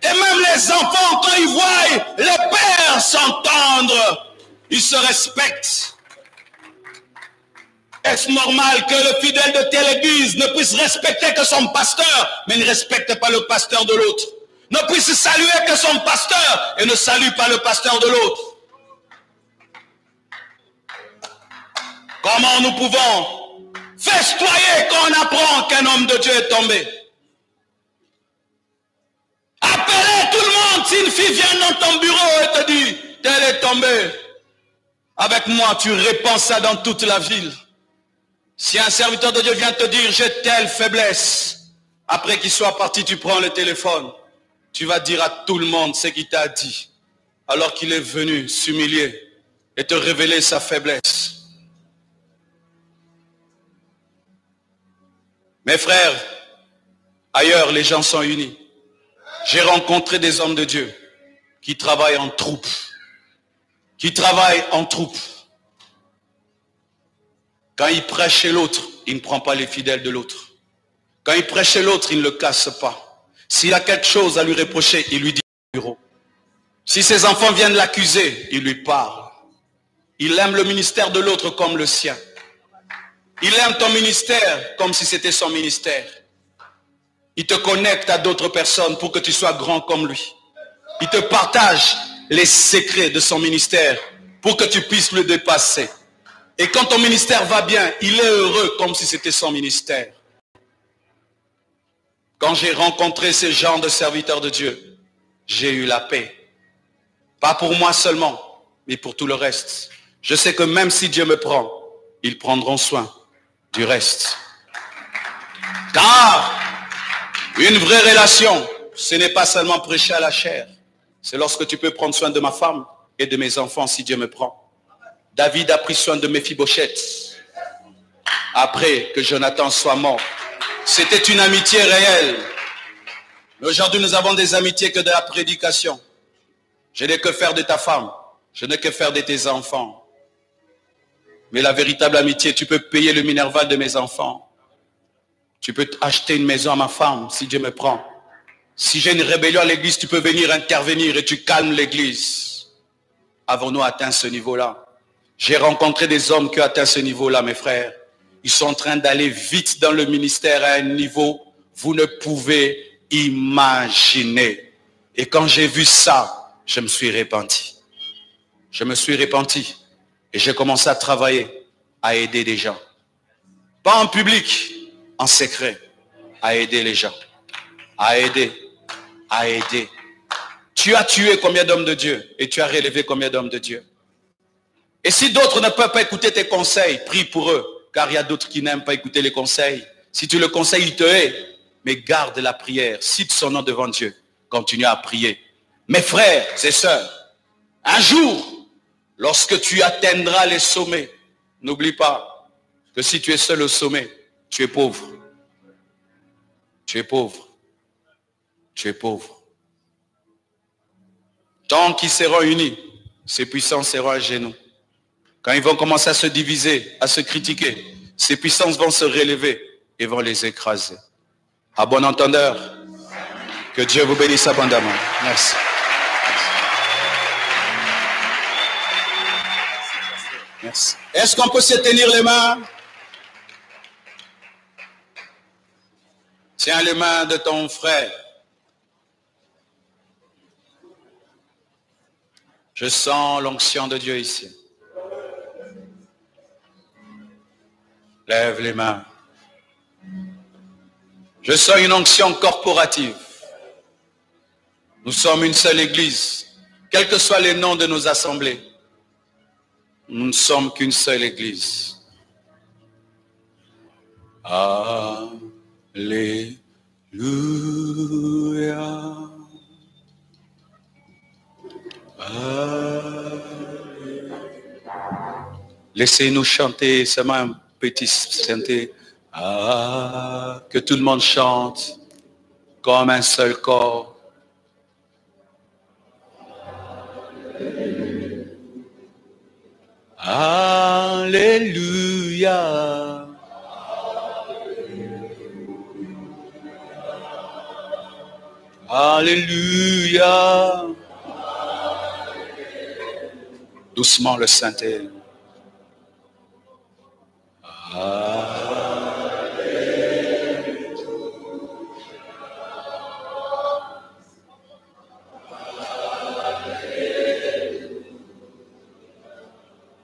Et même les enfants, quand ils voient les pères s'entendre, ils se respectent. Est-ce normal que le fidèle de telle église ne puisse respecter que son pasteur, mais ne respecte pas le pasteur de l'autre? Ne puisse saluer que son pasteur et ne salue pas le pasteur de l'autre? Comment nous pouvons festoyer quand on apprend qu'un homme de Dieu est tombé? Appelez tout le monde. Si une fille vient dans ton bureau et te dit tel est tombé, avec moi tu répands ça dans toute la ville. Si un serviteur de Dieu vient te dire j'ai telle faiblesse, après qu'il soit parti, tu prends le téléphone, tu vas dire à tout le monde ce qu'il t'a dit, alors qu'il est venu s'humilier et te révéler sa faiblesse. Mes frères, ailleurs les gens sont unis. J'ai rencontré des hommes de Dieu qui travaillent en troupe. Qui travaillent en troupe. Quand il prêche chez l'autre, il ne prend pas les fidèles de l'autre. Quand il prêche chez l'autre, il ne le casse pas. S'il a quelque chose à lui reprocher, il lui dit au bureau. Si ses enfants viennent l'accuser, il lui parle. Il aime le ministère de l'autre comme le sien. Il aime ton ministère comme si c'était son ministère. Il te connecte à d'autres personnes pour que tu sois grand comme lui. Il te partage les secrets de son ministère pour que tu puisses le dépasser. Et quand ton ministère va bien, il est heureux comme si c'était son ministère. Quand j'ai rencontré ces gens de serviteurs de Dieu, j'ai eu la paix. Pas pour moi seulement, mais pour tout le reste. Je sais que même si Dieu me prend, ils prendront soin du reste. Car une vraie relation, ce n'est pas seulement prêcher à la chair. C'est lorsque tu peux prendre soin de ma femme et de mes enfants si Dieu me prend. David a pris soin de Méphibosheth après que Jonathan soit mort. C'était une amitié réelle. Mais aujourd'hui, nous avons des amitiés que de la prédication. Je n'ai que faire de ta femme. Je n'ai que faire de tes enfants. Mais la véritable amitié, tu peux payer le Minerval de mes enfants. Tu peux acheter une maison à ma femme si Dieu me prend. Si j'ai une rébellion à l'église, tu peux venir intervenir et tu calmes l'église. Avons-nous atteint ce niveau-là? J'ai rencontré des hommes qui ont atteint ce niveau-là, mes frères. Ils sont en train d'aller vite dans le ministère à un niveau, vous ne pouvez imaginer. Et quand j'ai vu ça, je me suis repenti. Je me suis repenti. Et j'ai commencé à travailler, à aider des gens. Pas en public, en secret. À aider les gens. À aider. À aider. Tu as tué combien d'hommes de Dieu? Et tu as relevé combien d'hommes de Dieu? Et si d'autres ne peuvent pas écouter tes conseils, prie pour eux. car il y a d'autres qui n'aiment pas écouter les conseils. Si tu le conseilles, il te hait. Mais garde la prière. Cite son nom devant Dieu. Continue à prier. Mes frères et sœurs, un jour, lorsque tu atteindras les sommets, n'oublie pas que si tu es seul au sommet, tu es pauvre. Tu es pauvre. Tu es pauvre. Tant qu'ils seront unis, ces puissances seront à genoux. Quand ils vont commencer à se diviser, à se critiquer, ces puissances vont se relever et vont les écraser. À bon entendeur, que Dieu vous bénisse abondamment. Merci. Merci. Est-ce qu'on peut se tenir les mains? Tiens les mains de ton frère. Je sens l'onction de Dieu ici. Lève les mains. Je sens une onction corporative. Nous sommes une seule église. Quels que soient les noms de nos assemblées, nous ne sommes qu'une seule église. Alléluia. Laissez-nous chanter seulement un petit chanter. Que tout le monde chante comme un seul corps. Alléluia. Alléluia. Doucement le synthé.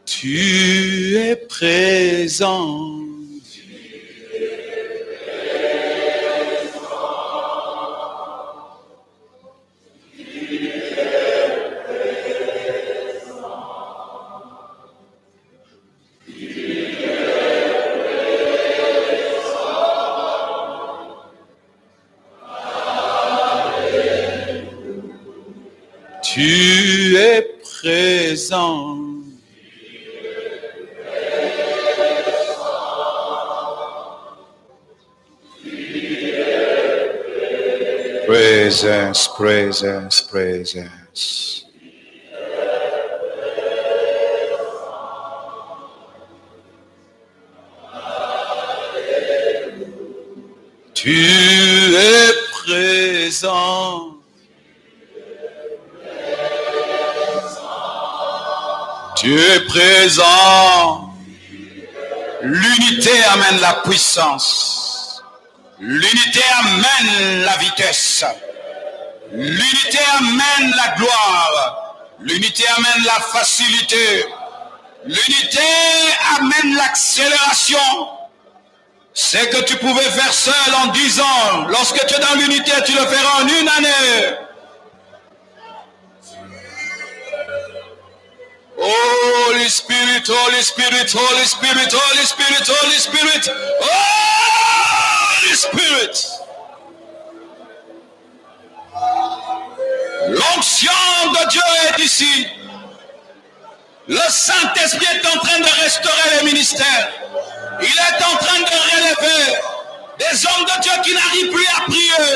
Tu es présent. Tu es présent. Presence, presence, presence. Tu es présent. Tu es présent. L'unité amène la puissance. L'unité amène la vitesse. L'unité amène la gloire. L'unité amène la facilité. L'unité amène l'accélération. C'est que tu pouvais faire seul en 10 ans. Lorsque tu es dans l'unité, tu le feras en une année. Holy Spirit, Holy Spirit, Holy Spirit, Holy Spirit, Holy Spirit, Holy Spirit. L'onction de Dieu est ici. Le Saint-Esprit est en train de restaurer les ministères. Il est en train de relever des hommes de Dieu qui n'arrivent plus à prier,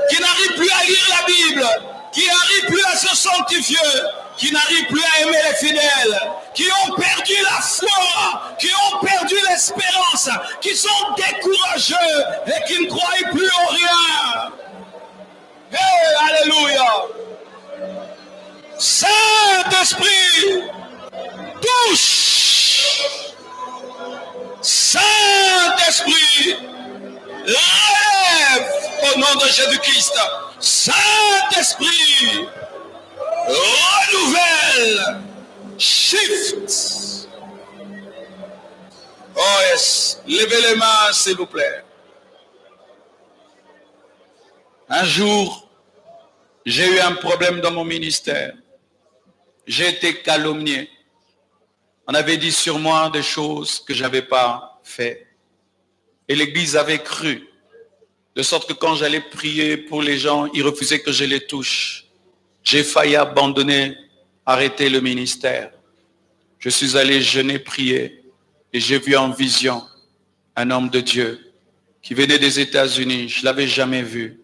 qui n'arrivent plus à lire la Bible, qui n'arrivent plus à se sanctifier, qui n'arrivent plus à aimer les fidèles, qui ont perdu la foi, qui ont perdu l'espérance, qui sont décourageux et qui ne croient plus en rien. Hey, alléluia. Saint-Esprit, touche. Saint-Esprit, rêve au nom de Jésus-Christ. Saint-Esprit, renouvelle, shift. Oh yes, levez les mains s'il vous plaît. Un jour, j'ai eu un problème dans mon ministère. J'ai été calomnié. On avait dit sur moi des choses que je n'avais pas fait. Et l'Église avait cru. De sorte que quand j'allais prier pour les gens, ils refusaient que je les touche. J'ai failli abandonner, arrêter le ministère. Je suis allé jeûner, prier. Et j'ai vu en vision un homme de Dieu qui venait des États-Unis. Je ne l'avais jamais vu.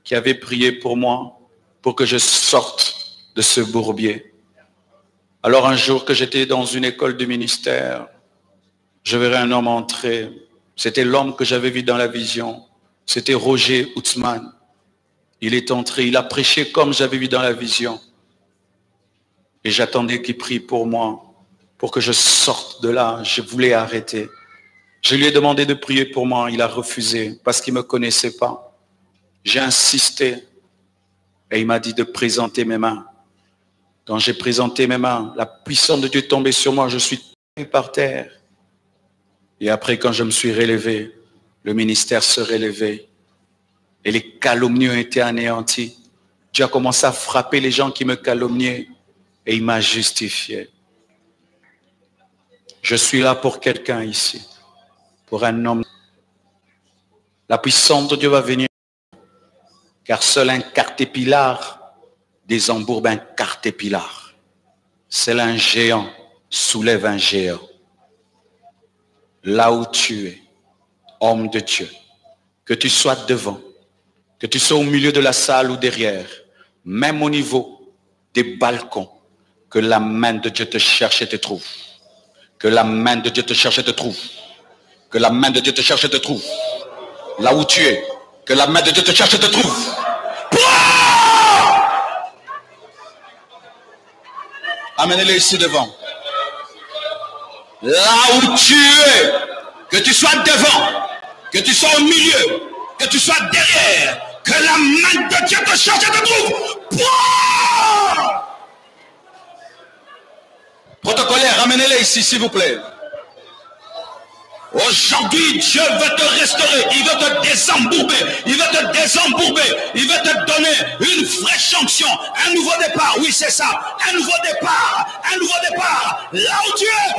Qui avait prié pour moi, pour que je sorte de ce bourbier. Alors un jour que j'étais dans une école de ministère, je verrai un homme entrer. C'était l'homme que j'avais vu dans la vision. C'était Roger Outzman. Il est entré, il a prêché comme j'avais vu dans la vision. Et j'attendais qu'il prie pour moi, pour que je sorte de là. Je voulais arrêter. Je lui ai demandé de prier pour moi. Il a refusé parce qu'il ne me connaissait pas. J'ai insisté et il m'a dit de présenter mes mains. Quand j'ai présenté mes mains, la puissance de Dieu est tombée sur moi. Je suis tombé par terre. Et après, quand je me suis relevé, le ministère se relevait. Et les calomnies ont été anéantis. Dieu a commencé à frapper les gens qui me calomniaient. Et il m'a justifié. Je suis là pour quelqu'un ici. Pour un homme. La puissance de Dieu va venir. Car seul un cartépilard désembourbe un cartépilard. Seul un géant soulève un géant. Là où tu es, homme de Dieu, que tu sois devant, que tu sois au milieu de la salle ou derrière, même au niveau des balcons, que la main de Dieu te cherche et te trouve. Que la main de Dieu te cherche et te trouve. Que la main de Dieu te cherche et te trouve. Là où tu es, que la main de Dieu te cherche et te trouve. Amenez-les ici devant. Là où tu es, que tu sois devant, que tu sois au milieu, que tu sois derrière, que la main de Dieu te cherche et te trouve. Protocolaire, amenez-les ici, s'il vous plaît. Aujourd'hui, Dieu veut te restaurer, il veut te désembourber, il veut te désembourber, il veut te donner une fraîche onction, un nouveau départ, oui c'est ça, un nouveau départ, là où tu es,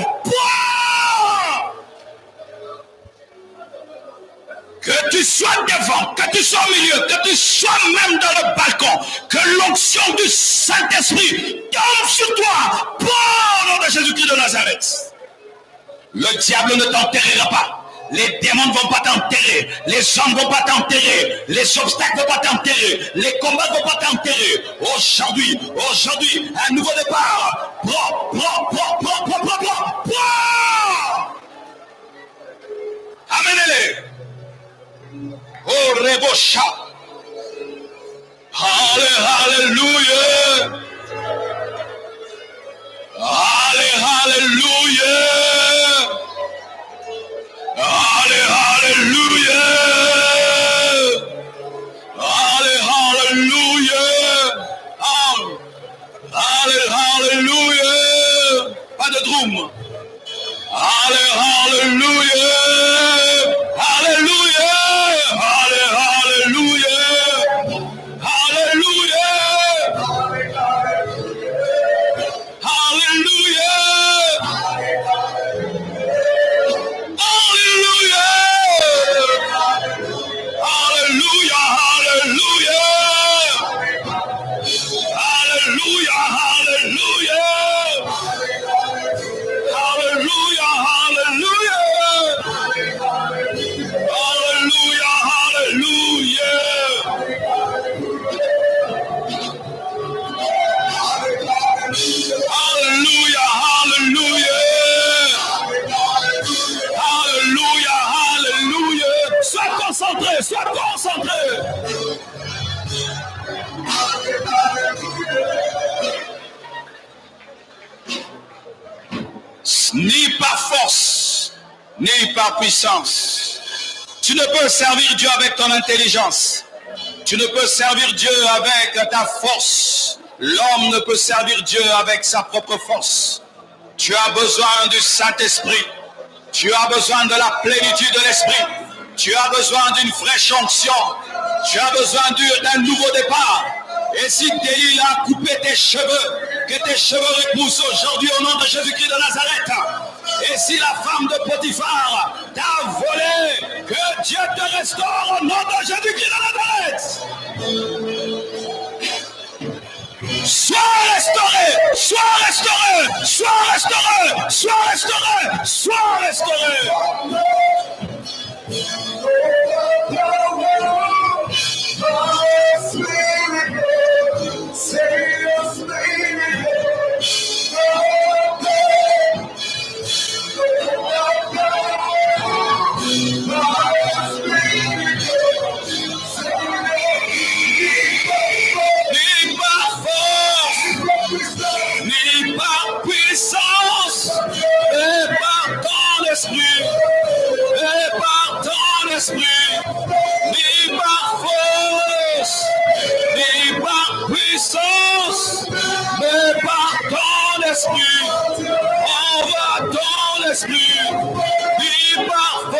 que tu sois devant, que tu sois au milieu, que tu sois même dans le balcon, que l'onction du Saint-Esprit tombe sur toi, au nom de Jésus-Christ de Nazareth. Le diable ne t'enterrera pas. Les démons ne vont pas t'enterrer. Les hommes ne vont pas t'enterrer. Les obstacles ne vont pas t'enterrer. Les combats ne vont pas t'enterrer. Aujourd'hui, un nouveau départ. Amenez-les. Oh, Rebosha. Alléluia. Alléluia. Alléluia. Alléluia. Alléluia. Pas de drum. Alléluia. Alléluia. Alléluia. Alléluia. Sois concentré. Ni par force, ni par puissance. Tu ne peux servir Dieu avec ton intelligence. Tu ne peux servir Dieu avec ta force. L'homme ne peut servir Dieu avec sa propre force. Tu as besoin du Saint-Esprit. Tu as besoin de la plénitude de l'Esprit. Tu as besoin d'une fraîche onction. Tu as besoin d'un nouveau départ. Et si Delilah a coupé tes cheveux, que tes cheveux repoussent aujourd'hui au nom de Jésus-Christ de Nazareth. Et si la femme de Potiphar t'a restaure au nom de Jésus-Christ de Nazareth. Sois restauré, sois restauré, sois restauré, sois restauré, sois restauré. Ni par force, ni par puissance, et par ton esprit, et par ton esprit, ni par force, ni par puissance, mais par ton esprit, envoie ton esprit, ni par force.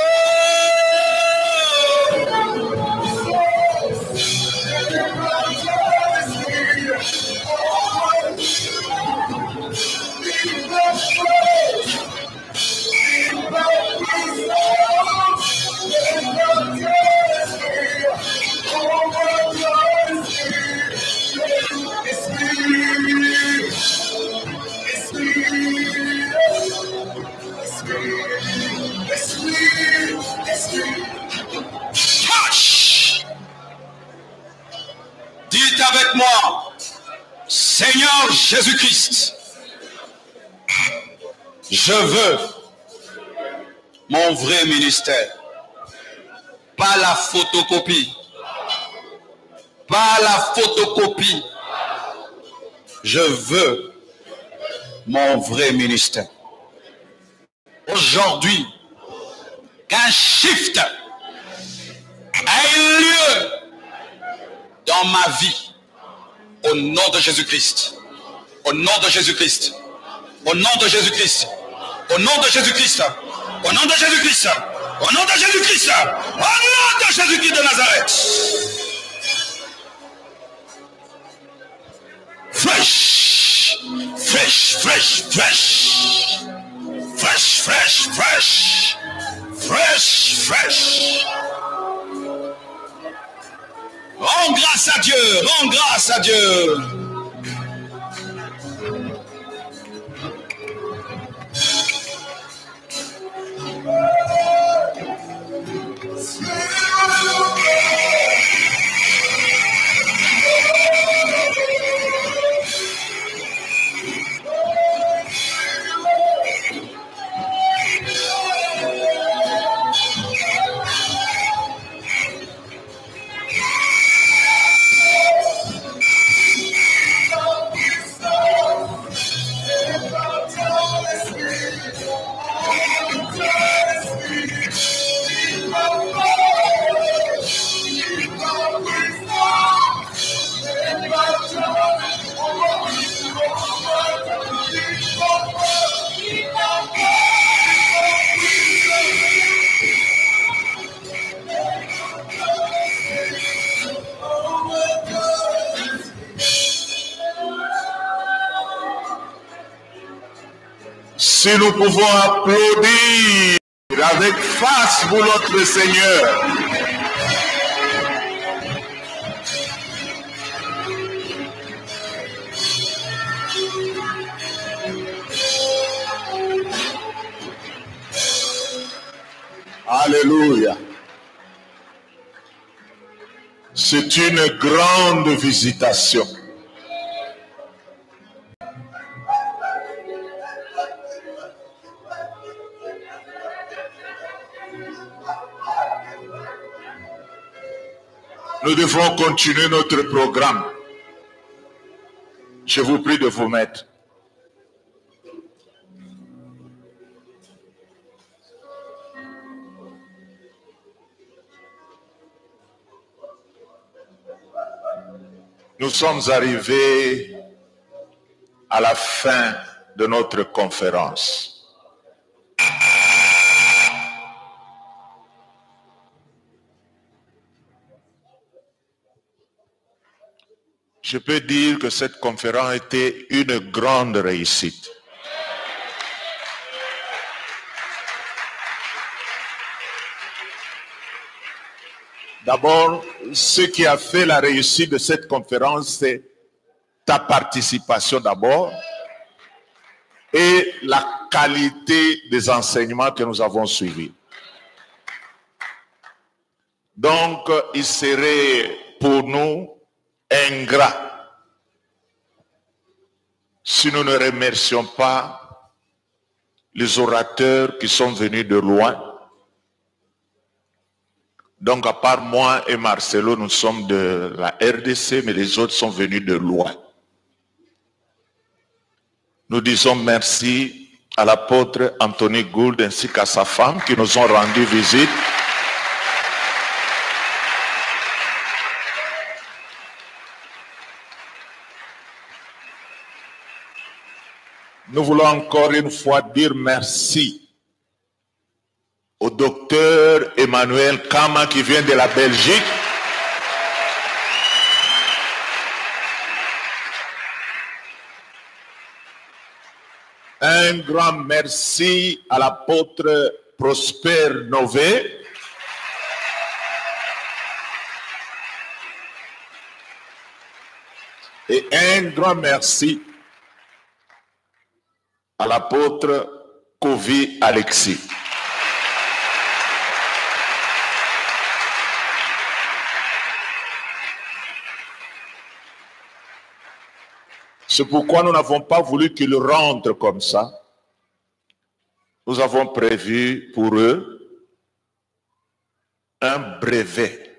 Dites avec moi, Seigneur Jésus-Christ, je veux mon vrai ministère, pas la photocopie, pas la photocopie. Je veux mon vrai ministère. Aujourd'hui, qu'un shift ait lieu dans ma vie, au nom de Jésus-Christ, au nom de Jésus-Christ, au nom de Jésus-Christ, au nom de Jésus-Christ, au nom de Jésus-Christ, au nom de Jésus-Christ, au nom de Jésus-Christ de Nazareth. Fresh, fresh, fresh, fresh, fresh, fresh, fresh, fresh, fresh. Rends grâce à Dieu, rends grâce à Dieu. Si nous pouvons applaudir avec force pour notre Seigneur. Alléluia. C'est une grande visitation. Nous devons continuer notre programme. Je vous prie de vous mettre. Nous sommes arrivés à la fin de notre conférence. Je peux dire que cette conférence était une grande réussite. D'abord, ce qui a fait la réussite de cette conférence, c'est ta participation d'abord et la qualité des enseignements que nous avons suivis. Donc, il serait pour nous ingrat si nous ne remercions pas les orateurs qui sont venus de loin. Donc, à part moi et Marcelo, nous sommes de la RDC, mais les autres sont venus de loin. Nous disons merci à l'apôtre Anthony Gould ainsi qu'à sa femme qui nous ont rendu visite. Nous voulons encore une fois dire merci au docteur Emmanuel Kama qui vient de la Belgique. Un grand merci à l'apôtre Prosper Nové. Et un grand merci à l'apôtre Kovi Alexis. C'est pourquoi nous n'avons pas voulu qu'ils rentrent comme ça. Nous avons prévu pour eux un brevet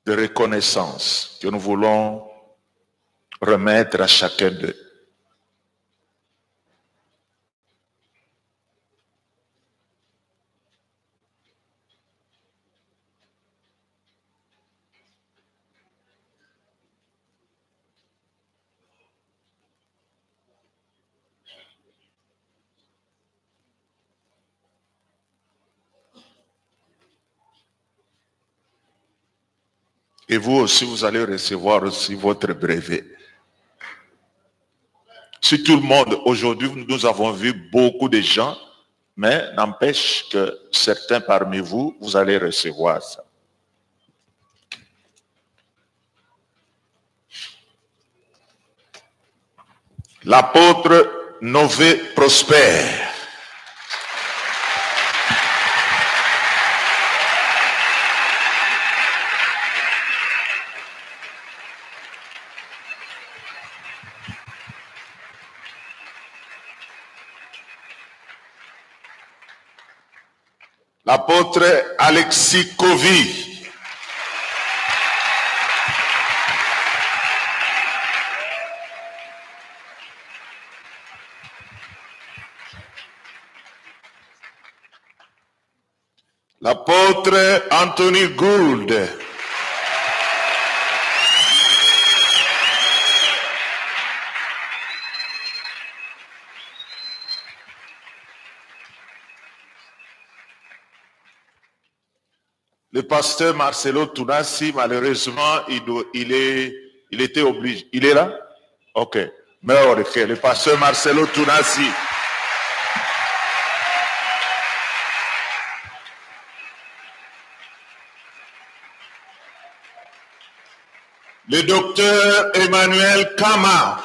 de reconnaissance que nous voulons remettre à chacun d'eux. Et vous aussi, vous allez recevoir aussi votre brevet. Si tout le monde, aujourd'hui, nous avons vu beaucoup de gens, mais n'empêche que certains parmi vous, vous allez recevoir ça. L'apôtre Nové Prosper. L'apôtre Alexis Kovi. L'apôtre Anthony Gould. Le pasteur Marcelo Tunasi, malheureusement, il était obligé. Il est là? Ok. Mais ok, le pasteur Marcelo Tunasi. Le docteur Emmanuel Kama.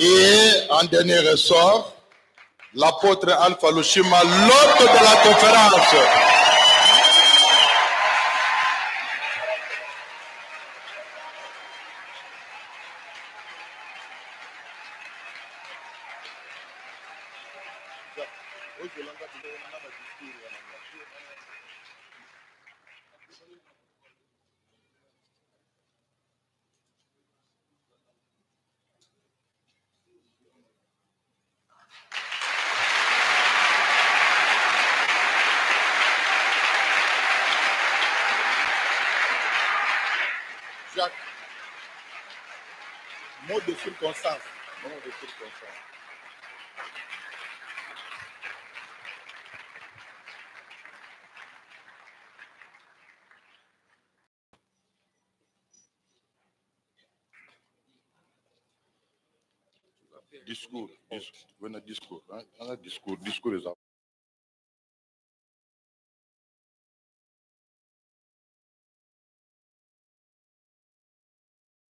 Et en dernier ressort, l'apôtre Alpha Lushima, l'hôte de la conférence. Jacques, mot de circonstance. Mot de circonstance. Discours. Discours. Discours.